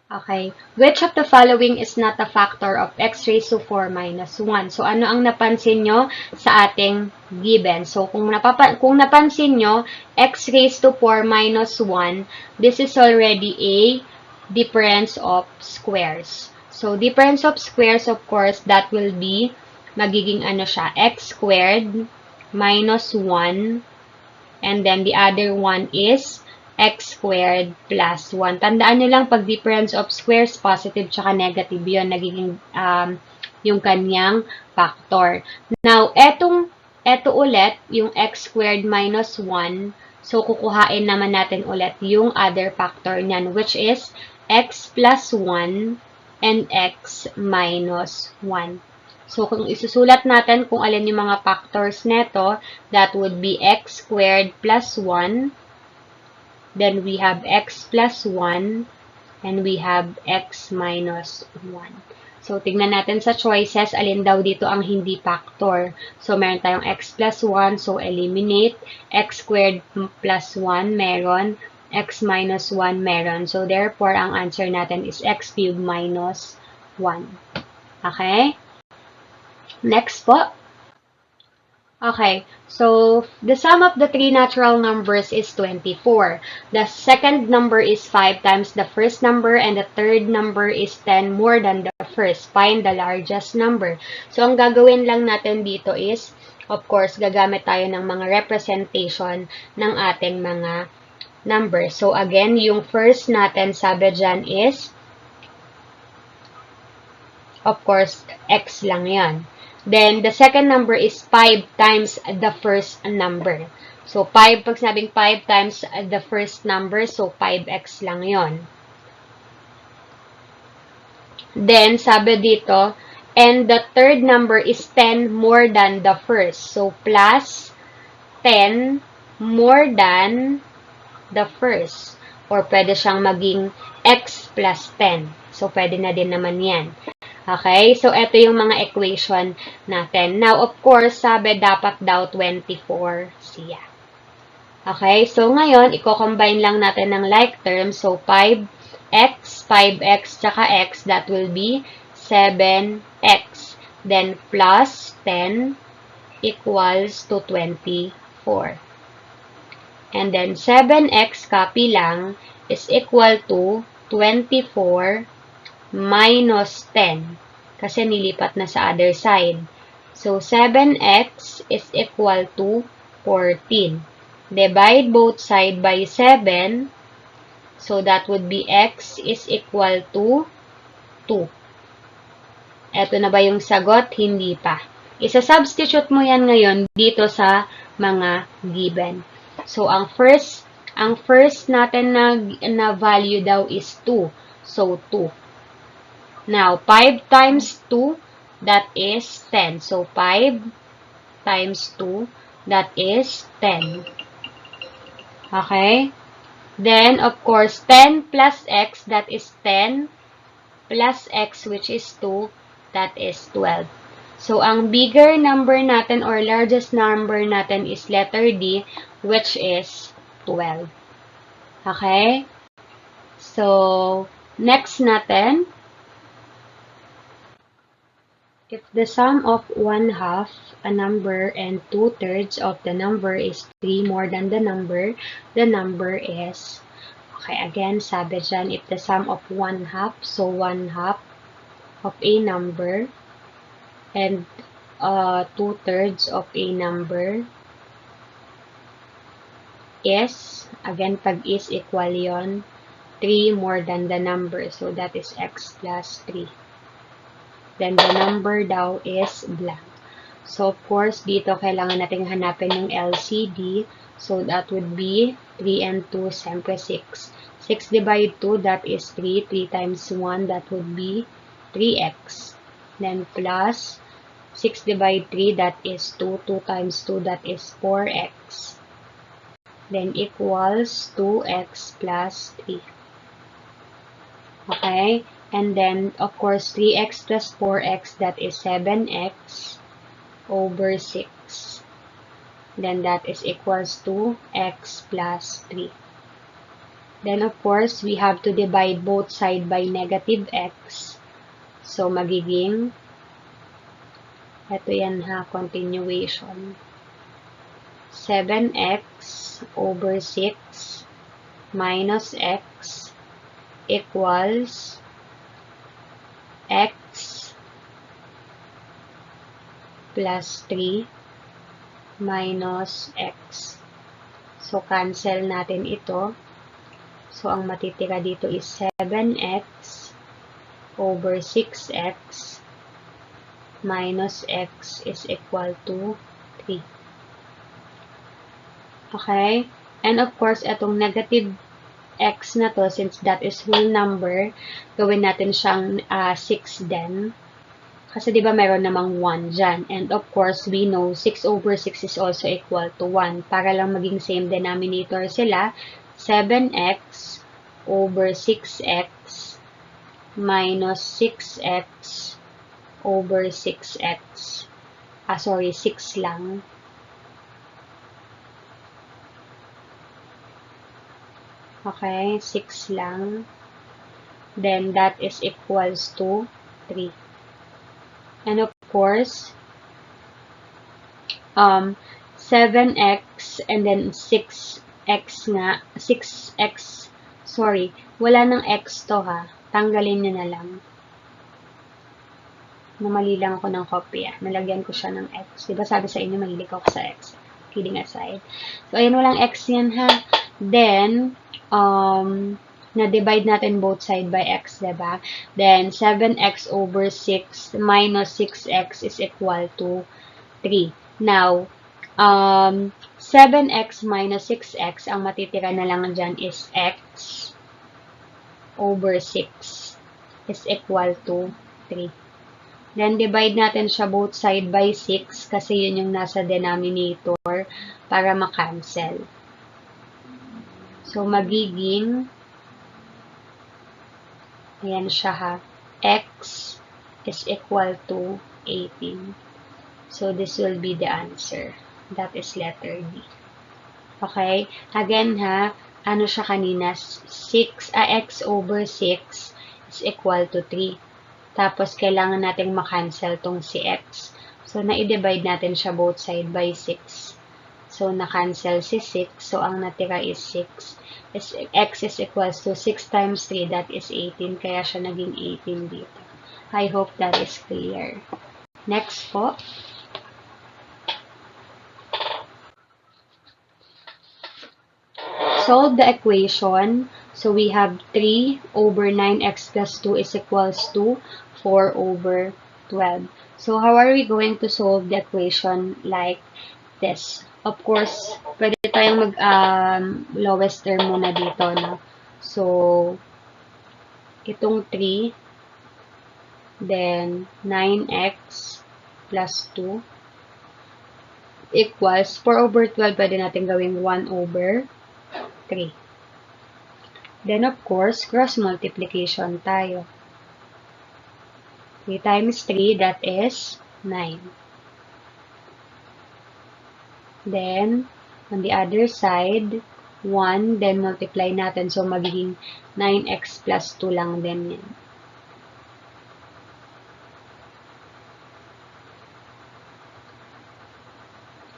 Okay, which of the following is not a factor of x raised to 4 minus 1? So, ano ang napansin nyo sa ating given? So, kung napansin nyo, x raised to 4 minus 1, this is already a difference of squares. So, difference of squares, of course, that will be, magiging ano siya, x squared minus 1, and then the other one is x squared plus 1. Tandaan nyo lang, pag difference of squares, positive tsaka negative yun, nagiging yung kanyang factor. Now, eto ulit, yung x squared minus 1, so kukuhain naman natin ulit yung other factor niyan, which is x plus 1 and x minus 1. So, kung isusulat natin kung alin yung mga factors neto, that would be x squared plus 1. Then, we have x plus 1, and we have x minus 1. So, tignan natin sa choices, alin daw dito ang hindi factor. So, meron tayong x plus 1, so eliminate. X squared plus 1, meron. X minus 1, meron. So, therefore, ang answer natin is x cubed minus 1. Okay? Next po. Okay, so the sum of the three natural numbers is 24. The second number is 5 times the first number, and the third number is 10 more than the first. Find the largest number. So, ang gagawin lang natin dito is, of course, gagamit tayo ng mga representation ng ating mga number. So, again, yung first natin, sabi dyan is, of course, x lang yan. Then, the second number is 5 times the first number. So, 5, pag sabing 5 times the first number, so 5x lang yon. Then, sabi dito, and the third number is 10 more than the first. So, plus 10 more than the first. Or pwede siyang maging x plus 10. So, pwede na din naman yan. Okay? So, ito yung mga equation natin. Now, of course, sabi dapat daw 24 siya. Okay? So, ngayon, i-combine lang natin ng like terms. So, 5x, tsaka x, that will be 7x. Then, plus 10 equals to 24. And then, 7x copy lang is equal to 24 minus 10. Kasi nilipat na sa other side. So, 7x is equal to 14. Divide both side by 7. So, that would be x is equal to 2. Eto na ba yung sagot? Hindi pa. Isa-substitute mo yan ngayon dito sa mga given. So, ang first natin na value daw is 2. So, 2. Now, 5 times 2, that is 10. So, 5 times 2, that is 10. Okay? Then, of course, 10 plus x, that is 10 plus x, which is 2, that is 12. So, ang bigger number natin or largest number natin is letter D, which is 12. Okay? So, next natin, if the sum of 1/2 a number and 2/3 of the number is 3 more than the number is, okay, again, sabi dyan, if the sum of 1/2, so 1/2 of a number and 2/3 of a number is, again, pag is equal yon, 3 more than the number. So, that is x plus 3. Then, the number daw is blank. So, of course, dito kailangan natin hanapin yung LCD. So, that would be 3 and 2, siyempre 6. 6 divide 2, that is 3. 3 times 1, that would be 3x. Then, plus 6 divide 3, that is 2. 2 times 2, that is 4x. Then, equals 2x plus 3. Okay? And then, of course, 3x plus 4x, that is 7x over 6. Then, that is equals to x plus 3. Then, of course, we have to divide both sides by negative x. So, magiging, ito yan ha, continuation. 7x over 6 minus x equals x plus 3 minus x. So, cancel natin ito. So, ang matitira dito is 7x over 6x minus x is equal to 3. Okay? And of course, itong negative x na to, since that is whole number, gawin natin siyang 6 din. Kasi di ba mayroon namang 1 dyan. And of course, we know 6 over 6 is also equal to 1. Para lang maging same denominator sila, 7x over 6x minus 6x over 6x. Sorry, 6 lang. Okay, 6 lang. Then, that is equals to 3. And of course, 7x and then 6x nga. 6x, sorry, wala ng x to ha. Tanggalin nyo na lang. Namali lang ako ng kopya. Nalagyan ko siya ng x. Diba sabi sa inyo, mahilig ako sa x. Kidding aside. So, ayun, walang x yan ha. Then, na-divide natin both side by x, diba? Then, 7x over 6 minus 6x is equal to 3. Now, 7x minus 6x, ang matitira na lang dyan is x over 6 is equal to 3. Then, divide natin siya both side by 6 kasi yun yung nasa denominator para ma-cancel. So, magiging, ayan siya ha, x is equal to 18. So, this will be the answer. That is letter D. Okay? Again ha, ano siya kanina? X over 6 is equal to 3. Tapos, kailangan nating makancel tong si x. So, na-divide natin siya both side by 6. So, na-cancel si 6. So, ang natira is 6. X is equals to 6 times 3. That is 18. Kaya siya naging 18 dito. I hope that is clear. Next po. Solve the equation. So, we have 3 over 9x plus 2 is equals to 4 over 12. So, how are we going to solve the equation like this? Of course, pwede tayong lowest term muna dito, no? So, itong 3, then 9x plus 2 equals 4 over 12, pwede natin gawing 1 over 3. Then, of course, cross multiplication tayo. 3 times 3, that is 9. Then, on the other side, 1, then multiply natin. So, magiging 9x plus 2 lang din yan.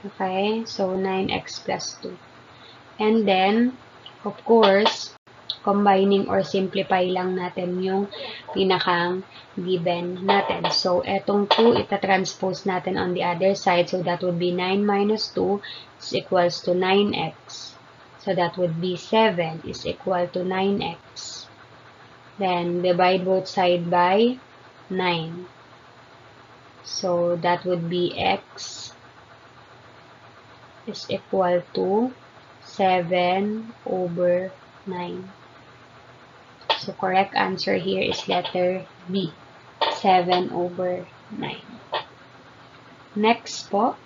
Okay? So, 9x plus 2. And then, of course, combining or simplify lang natin yung pinakang given natin. So, etong 2, itatranspose natin on the other side. So, that would be 9 minus 2 is equals to 9x. So, that would be 7 is equal to 9x. Then, divide both side by 9. So, that would be x is equal to 7 over 9. So, correct answer here is letter B, 7 over 9. Next po.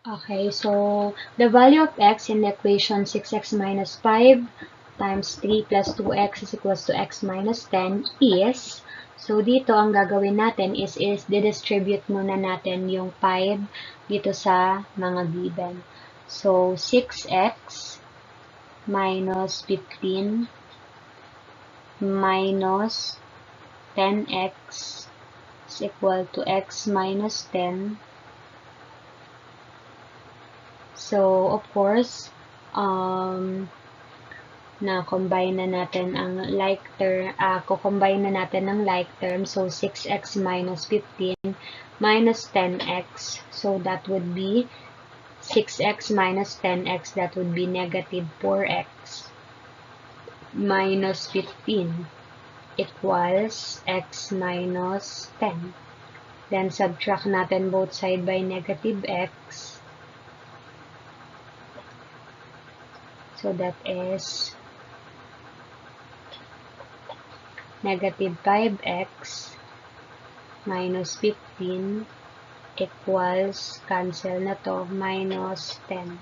Okay, so, the value of x in the equation 6x minus 5 times 3 plus 2x is equals to x minus 10 is, so dito ang gagawin natin is didistribute muna natin yung 5 dito sa mga given. So, 6x minus 15 minus 10x is equal to x minus 10. So, of course, na-combine na natin ang like term, ko-combine na natin ng like term. So, 6x minus 15 minus 10x. So, that would be 6x minus 10x. That would be negative 4x minus 15 equals x minus 10. Then, subtract natin both side by negative x. So, that is negative 5x minus 15 equals, cancel na to, minus 10.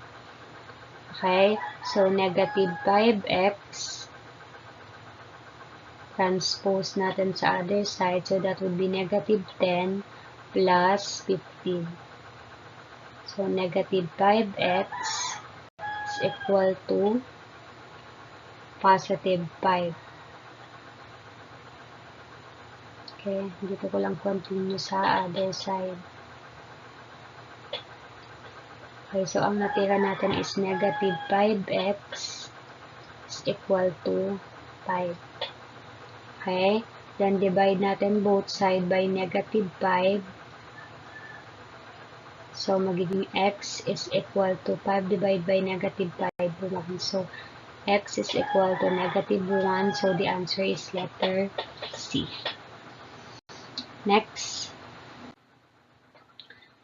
Okay? So, negative 5x transpose natin sa other side. So, that would be negative 10 plus 15. So, negative 5x is equal to positive 5. Okay, dito ko lang continue sa other side. Okay, so ang natira natin is negative 5x is equal to 5. Okay, then divide natin both side by negative 5. So, magiging x is equal to 5 divided by negative 5, 1. So, x is equal to negative 1. So, the answer is letter C. Next,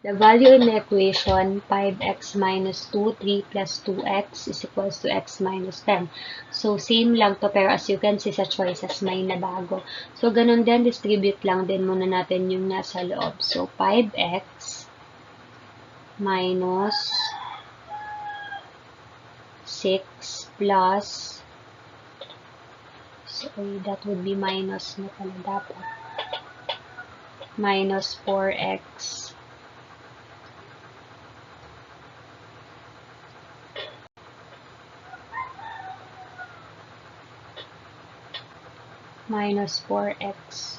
the value in the equation 5x minus 2, 3 plus 2x is equals to x minus 10. So, same lang to, pero as you can see sa choices, may nabago. So, ganun din, distribute lang din muna natin yung nasa loob. So, 5x minus 6 plus, sorry, that would be minus na pala dapat, minus 4x minus 4x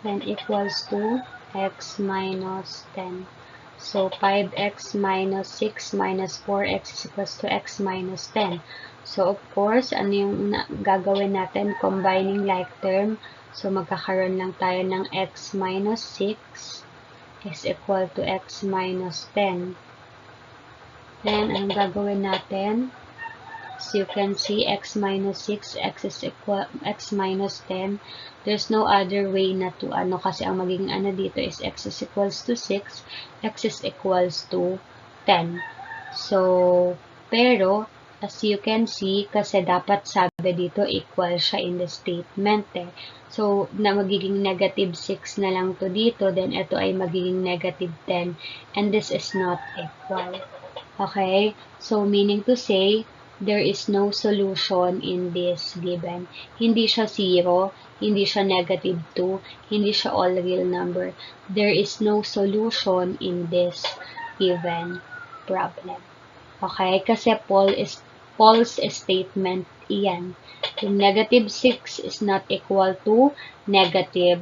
then equals to x minus 10. So, 5x minus 6 minus 4x is equals to x minus 10. So, of course, ano yung gagawin natin? Combining like term. So, magkakaroon lang tayo ng x minus 6 is equal to x minus 10. Then, anong gagawin natin? So, you can see x minus 6, x is equal, x minus 10. There's no other way na to, kasi ang magiging dito is x is equals to 6, x is equals to 10. So, pero, as you can see, kasi dapat sabi dito, equal siya in the statement eh. So, na magiging negative 6 na lang to dito, then ito ay magiging negative 10, and this is not equal. Okay? So, meaning to say, there is no solution in this given. Hindi siya 0, hindi siya negative 2, hindi siya all real number. There is no solution in this given problem. Okay? Kasi false statement iyan. Yung negative 6 is not equal to negative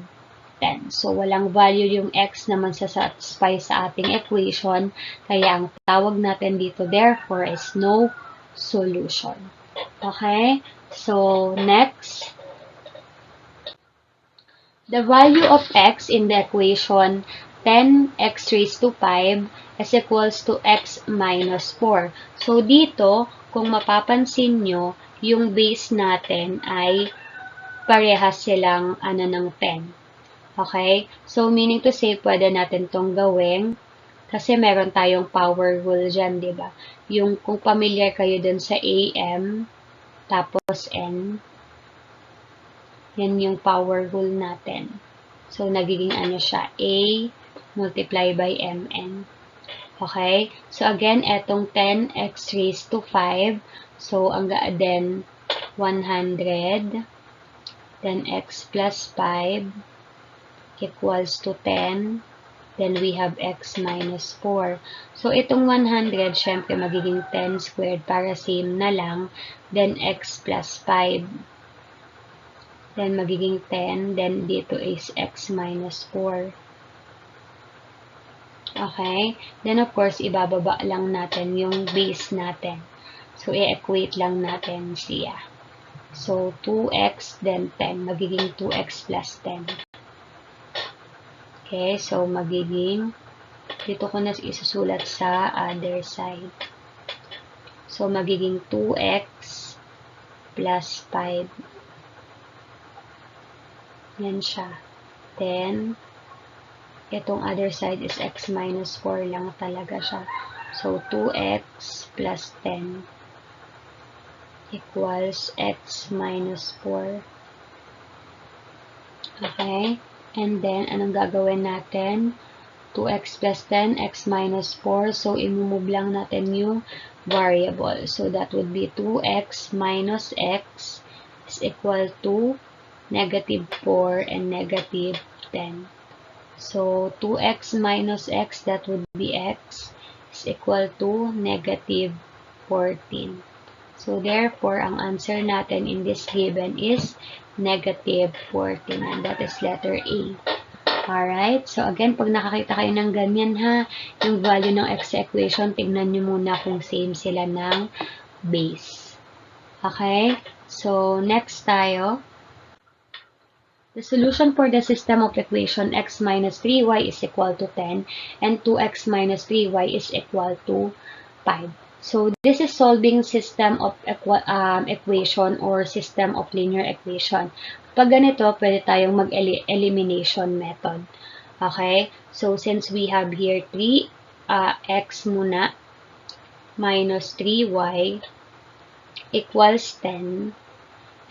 10. So, walang value yung x na satisfy sa ating equation. Kaya, ang tawag natin dito, therefore, is no solution. Okay? So, next. The value of x in the equation 10x raised to 5 is equals to x minus 4. So, dito, kung mapapansin nyo, yung base natin ay parehas silang ng 10. Okay? So, meaning to say, pwede natin tong gawin kasi meron tayong power rule dyan, di ba? Yung kung familiar kayo dun sa AM, tapos N, yan yung power rule natin. So, nagiging siya, A multiply by MN. Okay? So, again, etong 10x raised to 5. So, then 100. Then, x plus 5 equals to 10. Then, we have x minus 4. So, itong 100, syempre, magiging 10 squared para same na lang. Then, x plus 5. Then, magiging 10. Then, dito is x minus 4. Okay? Then, of course, ibababa lang natin yung base natin. So, i-equate lang natin siya. So, 2x, then 10. Magiging 2x plus 10. Okay, so magiging, dito ko na isusulat sa other side. So, magiging 2x plus 5. Yan siya. Then, itong other side is x minus 4 lang talaga siya. So, 2x plus 10 equals x minus 4. Okay? And then, anong gagawin natin? 2x plus 10, x minus 4. So, imove lang natin yung variable. So, that would be 2x minus x is equal to negative 4 and negative 10. So, 2x minus x, that would be x, is equal to negative 14. So, therefore, ang answer natin in this given is negative 14. And that is letter A. Alright? So, again, pag nakakita kayo ng ganyan ha, yung value ng x equation, tignan nyo muna kung same sila ng base. Okay? So, next tayo. The solution for the system of equation x minus 3y is equal to 10 and 2x minus 3y is equal to 5. So, this is solving system of equation or system of linear equation. Pag ganito, pwede tayong mag-elimination method. Okay? So, since we have here 3x muna minus 3y equals 10,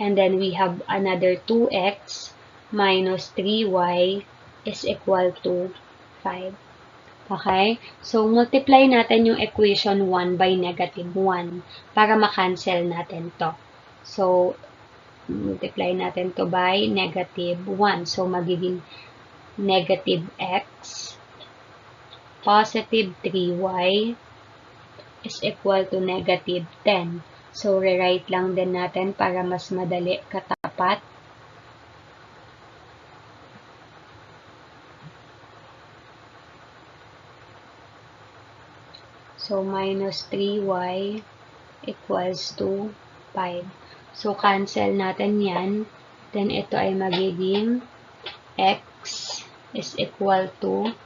and then we have another 2x minus 3y is equal to 5. Okay? So, multiply natin yung equation 1 by negative 1 para makancel natin to. So, multiply natin to by negative 1. So, magiging negative x, positive 3y is equal to negative 10. So, rewrite lang din natin para mas madali katapat. So, minus 3y equals to 5. So, cancel natin yan. Then, ito ay magiging x is equal to,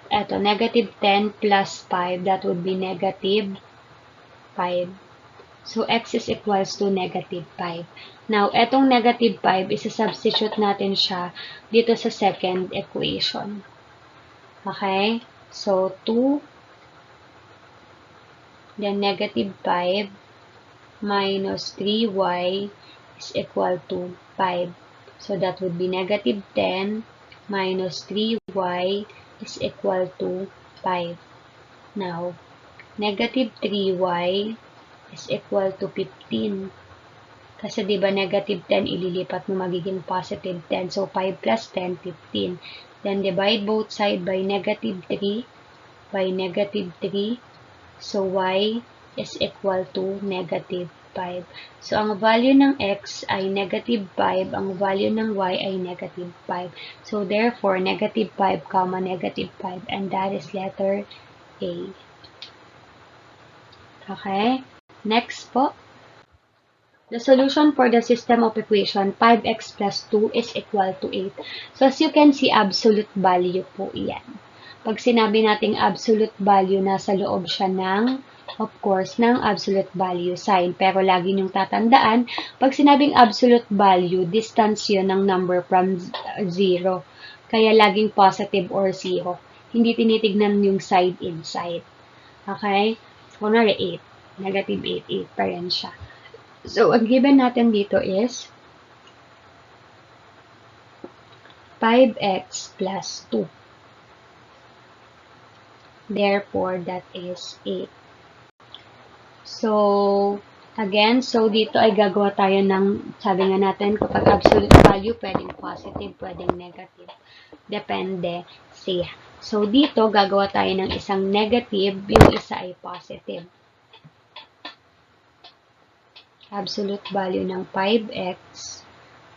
negative 10 plus 5. That would be negative 5. So, x is equals to negative 5. Now, etong negative 5, isa-substitute natin siya dito sa second equation. Okay? So, 2, then negative 5 minus 3y is equal to 5. So, that would be negative 10 minus 3y is equal to 5. Now, negative 3y is equal to 15. Kasi diba negative 10, ililipat mo magiging positive 10. So, 5 plus 10, 15. Then, divide both side by negative 3 by negative 3. So, y is equal to negative 5. So, ang value ng x ay negative 5. Ang value ng y ay negative 5. So, therefore, negative 5, negative 5. And that is letter A. Okay? Next po. The solution for the system of equation 5x plus 2 is equal to 8. So, as you can see, absolute value po yan. Pag sinabi nating absolute value, nasa loob siya ng, of course, ng absolute value sign. Pero lagi niyong tatandaan, pag sinabing absolute value, distance yun ng number from 0. Kaya laging positive or 0. Hindi tinitignan yung side inside. Okay? Kunwari 8. Negative 8. 8 pa rin siya. So, ang given natin dito is 5x plus 2. Therefore, that is 8. So, again, dito ay gagawa tayo ng, sabi nga natin, kapag absolute value, pwedeng positive, pwedeng negative. Depende siya. So, dito, gagawa tayo ng isang negative, yung isa ay positive. Absolute value ng 5x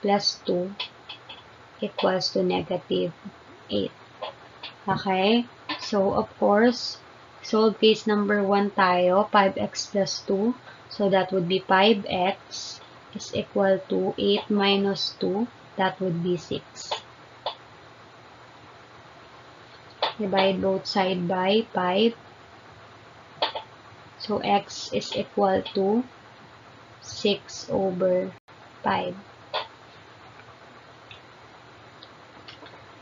plus 2 equals to negative 8. Okay? So, of course, solve case number 1 tayo, 5x plus 2. So, that would be 5x is equal to 8 minus 2. That would be 6. Divide both side by 5. So, x is equal to 6 over 5.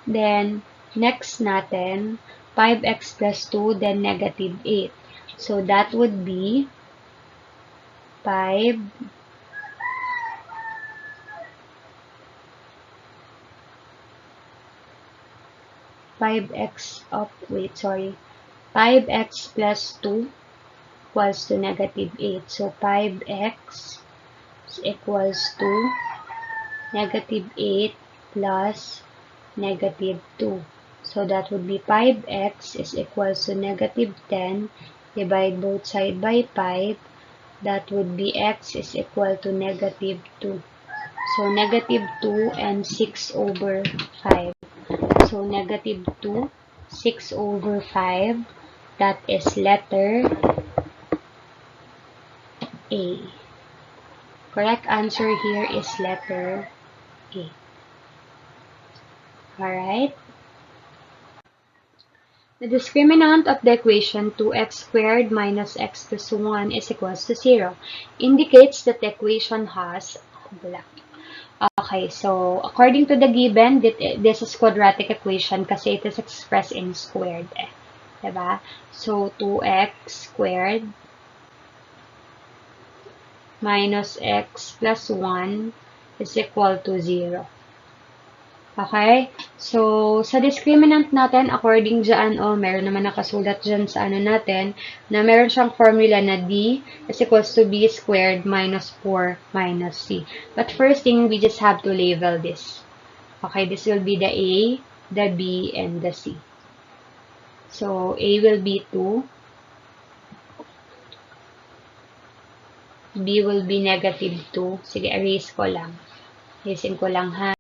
Then, next natin, 5x plus 2, then negative 8. So, that would be 5 5x plus 2 equals to negative 8. So, 5x is equals to negative 8 plus negative 2. So, that would be 5x is equals to negative 10. Divide both side by 5. That would be x is equal to negative 2. So, negative 2 and 6 over 5. So, negative 2, 6 over 5. That is letter A. Correct answer here is letter A. Alright? The discriminant of the equation 2x squared minus x plus 1 is equals to 0 indicates that the equation has blank. Okay, so according to the given, this is quadratic equation kasi it is expressed in squared. Diba? So, 2x squared minus x plus 1 is equal to 0. Okay? So, sa discriminant natin, according dyan, meron naman nakasulat dyan sa ano natin, na meron siyang formula na d is equals to b squared minus 4 minus c. But first thing, we just have to label this. Okay, this will be the a, the b, and the c. So, a will be 2. B will be negative 2. Sige, erase ko lang. Erasein ko lang ha.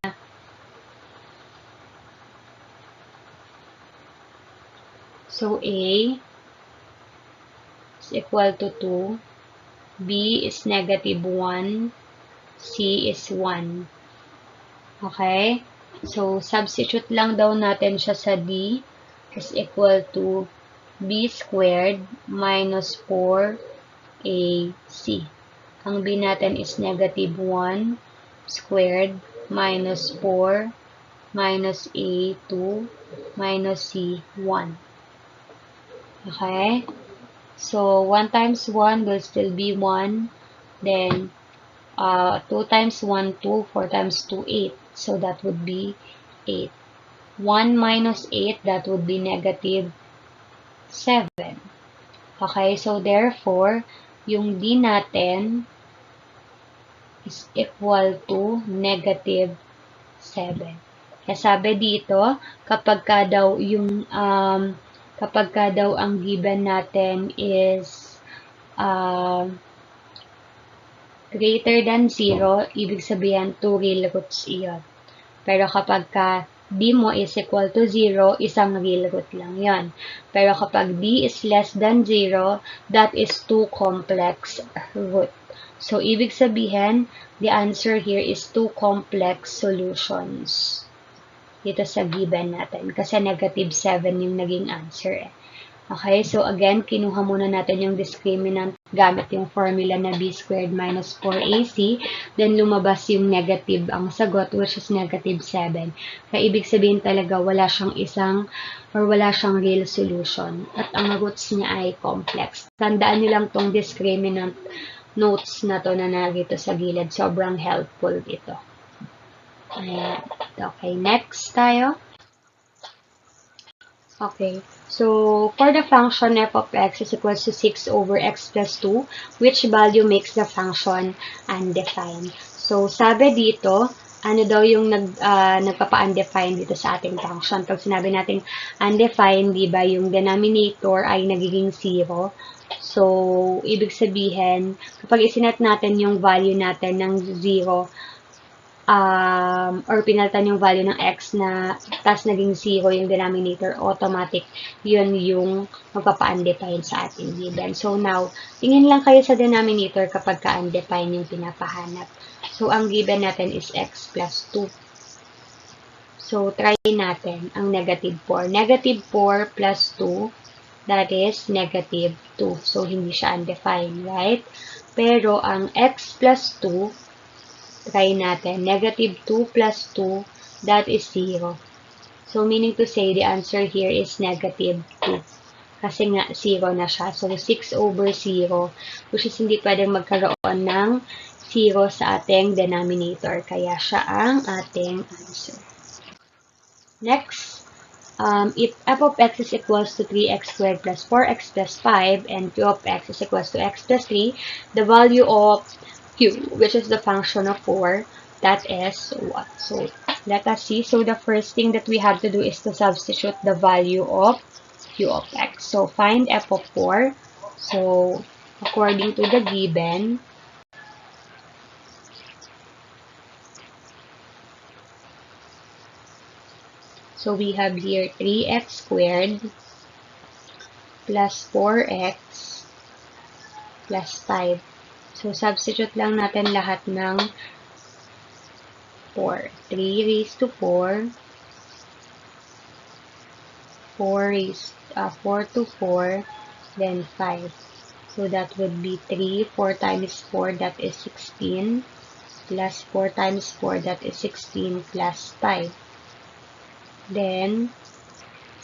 So, A is equal to 2. B is negative 1. C is 1. Okay? So, substitute lang daw natin siya sa D is equal to B squared minus 4AC. Ang B natin is negative 1 squared minus 4 minus A 2 minus C 1. Okay? So, 1 times 1 will still be 1. Then, 2 times 1, 2. 4 times 2, 8. So, that would be 8. 1 minus 8, that would be negative 7. Okay? So, therefore, yung D natin is equal to negative 7. Kaya sabi dito, kapag ka daw ang given natin is greater than 0, ibig sabihin 2 real roots iyon. Pero kapag ka d mo is equal to 0, isang real root lang yon. Pero kapag d is less than 0, that is 2 complex root. So, ibig sabihin, the answer here is 2 complex solutions dito sa given natin. Kasi negative 7 yung naging answer eh. Okay, so again, kinuha muna natin yung discriminant gamit yung formula na b squared minus 4ac. Then, lumabas yung negative ang sagot, which is negative 7. Kaya, ibig sabihin talaga, wala siyang real solution. At ang roots niya ay complex. Tandaan nyo lang tong discriminant notes na to na narito sa gilid. Sobrang helpful dito. Ayan. Okay, next tayo. Okay, so for the function f of x is equals to 6 over x plus 2, which value makes the function undefined? So, sabi dito, ano daw yung nagpapa-undefined dito sa ating function? Pag sinabi natin undefined, di ba, yung denominator ay nagiging 0. So, ibig sabihin, kapag isinet natin yung value natin ng 0, or pinalitan yung value ng x na tas naging 0 yung denominator, automatic yun yung magpapa-undefined sa ating given. So now, tingin lang kayo sa denominator kapag ka-undefined yung pinapahanap. So, ang given natin is x plus 2. So, try natin ang negative 4. Negative 4 plus 2, that is negative 2. So, hindi siya undefined, right? Pero, ang x plus 2, try natin. Negative 2 plus 2, that is 0. So, meaning to say, the answer here is negative 2. Kasi nga, 0 na siya. So, 6 over 0, which is hindi pwedeng magkaroon ng 0 sa ating denominator. Kaya siya ang ating answer. Next, if f of x is equals to 3x squared plus 4x plus 5, and q of x is equals to x plus 3, the value of q, which is the function of 4, that is what? So, let us see. So, the first thing that we have to do is to substitute the value of q of x. So, find f of 4. So, according to the given, so we have here 3x squared plus 4x plus 5. So, substitute lang natin lahat ng 4. 3 raised to 4 4 to 4, then 5. So that would be 3. 4 times 4, that is 16. Plus 4 times 4, that is 16 plus 5. Then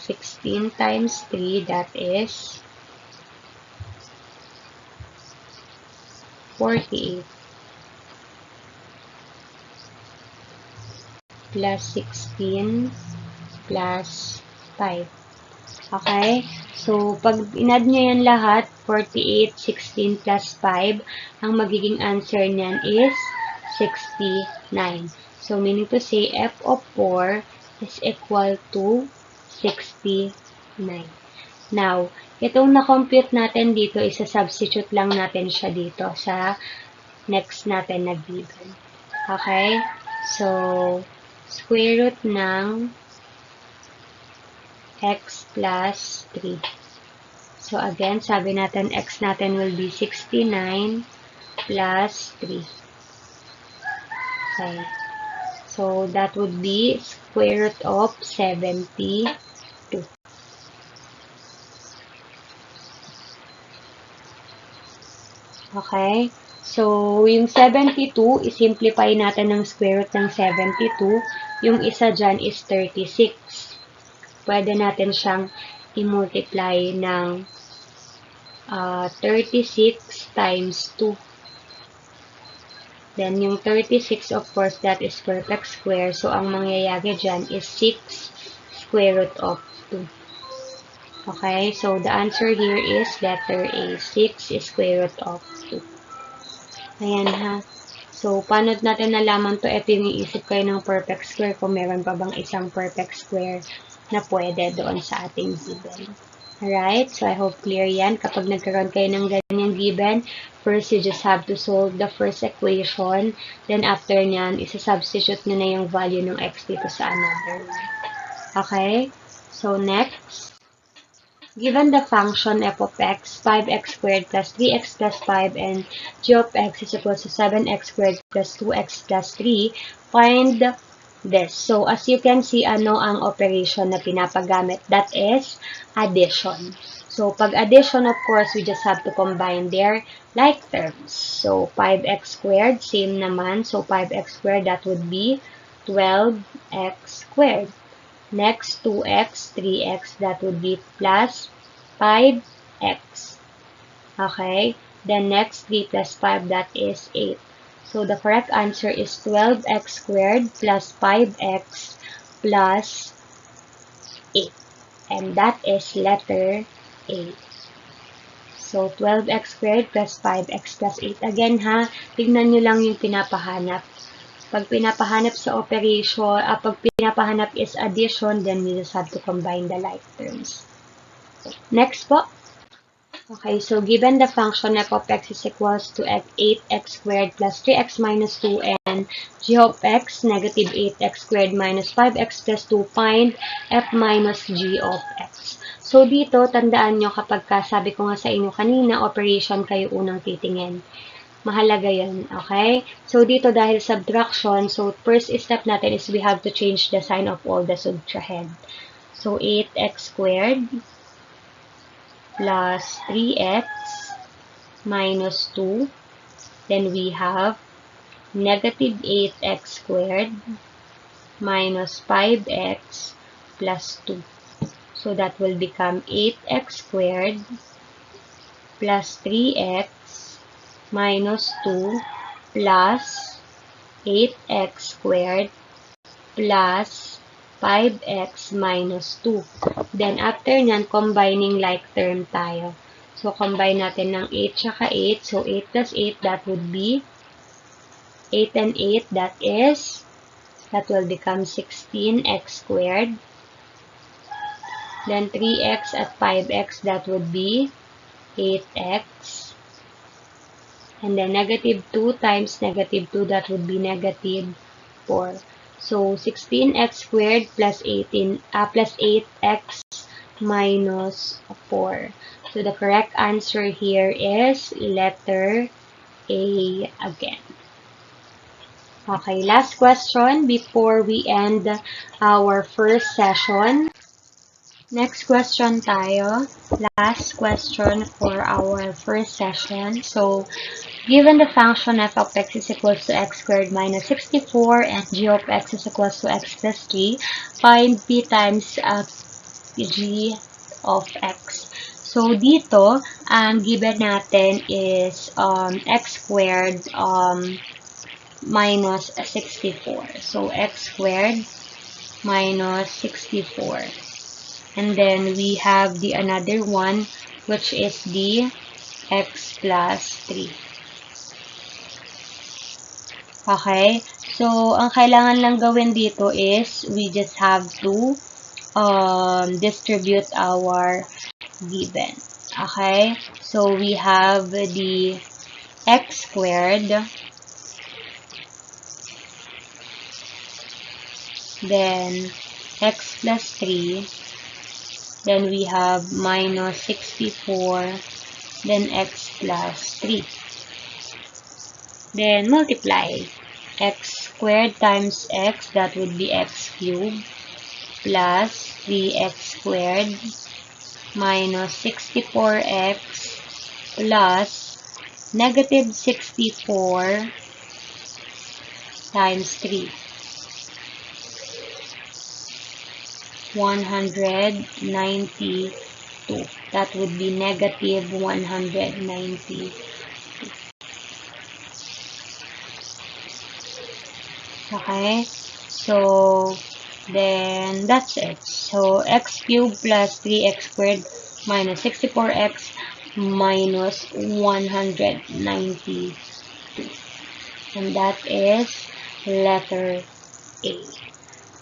16 times 3, that is 48. Plus 16 plus 5. Okay? So, pag in-add nyo yan lahat, 48, 16 plus 5, ang magiging answer niyan is 69. So, meaning to say, f of 4 is equal to 69. Now, itong na-compute natin dito, isa-substitute lang natin siya dito sa next natin na given. Okay? So, square root ng x plus 3. So, again, sabi natin, x natin will be 69 plus 3. Okay. So, that would be square root of 72. Okay? So, yung 72, isimplify natin ng square root ng 72. Yung isa dyan is 36. Pwede natin siyang i-multiply ng 36 times 2. Then, yung 36, of course, that is perfect square. So, ang mangyayari dyan is 6 square root of 2. Okay? So, the answer here is letter A. 6 is square root of 2. Ayan ha. So, paano natin nalaman to? Ito yung iisip kayo ng perfect square kung meron pa bang isang perfect square na pwede doon sa ating given. Alright? So, I hope clear yan. Kapag nagkaroon kayo ng ganyang given, first, you just have to solve the first equation. Then, after nyan, isa-substitute nyo na yung value ng x dito sa another one. Okay? So, next. Given the function f of x, 5x squared plus 3x plus 5, and g of x is equal to 7x squared plus 2x plus 3, find this. So, as you can see, ano ang operation na pinapagamit? That is addition. So, pag addition, of course, we just have to combine their like terms. So, 5x squared, same naman. So, 5x squared, that would be 12x squared. Next, 2x, 3x, that would be plus 5x. Okay? Then next, 3 plus 5, that is 8. So, the correct answer is 12x squared plus 5x plus 8. And that is letter A. So, 12x squared plus 5x plus 8. Again ha, tignan nyo lang yung pinapahanap. Pag pinapahanap sa operation, pag pinapahanap is addition, then we just have to combine the like terms. Next po. Okay, so given the function f of x is equals to 8x squared plus 3x minus 2 and g of x, negative 8x squared minus 5x plus 2, find f minus g of x. So dito, tandaan nyo kapag sabi ko nga sa inyo kanina, operation kayo unang titingin. Mahalaga yan, okay? So, dito dahil subtraction, so first step natin is we have to change the sign of all the subtrahend. So, 8x squared plus 3x minus 2. Then, we have negative 8x squared minus 5x plus 2. So, that will become 8x squared plus 3x minus 2 plus 8x squared plus 5x minus 2. Then, after nyan, combining like term tayo. So, combine natin ng 8 tsaka 8. So, 8 plus 8, that would be 8 and 8, that will become 16x squared. Then, 3x at 5x, that would be 8x. And then, negative 2 times negative 2, that would be negative 4. So, 16x squared plus 8x minus 4. So, the correct answer here is letter A again. Okay, last question before we end our first session. Next question tayo. Last question for our first session. So, given the function f of x is equals to x squared minus 64 and g of x is equals to x plus 3, find p times g of x. So, dito, ang given natin is x squared minus 64. So, x squared minus 64. And then we have the another one, which is the x plus 3. Okay? So, ang kailangan lang gawin dito is we just have to distribute our given. Okay? So, we have the x squared, then x plus 3, then we have minus 64, then x plus 3. Then multiply. X squared times x, that would be x cubed, plus 3x squared minus 64x plus negative 64 times 3. 192. That would be negative 192. Okay? So, then that's it. So, x cubed plus 3x squared minus 64x minus 192. And that is letter A.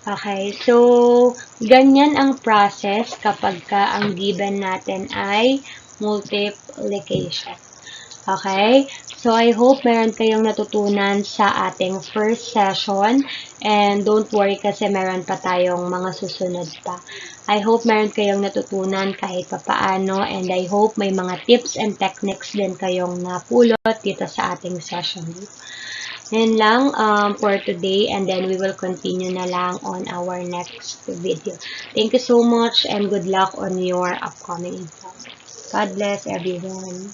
Okay, so, ganyan ang process kapag ka ang given natin ay multiplication. Okay, so I hope meron kayong natutunan sa ating first session, and don't worry kasi meron pa tayong mga susunod pa. I hope meron kayong natutunan kahit papaano, and I hope may mga tips and techniques din kayong napulot dito sa ating session. Yan lang for today, and then we will continue na lang on our next video. Thank you so much and good luck on your upcoming exam. God bless everyone.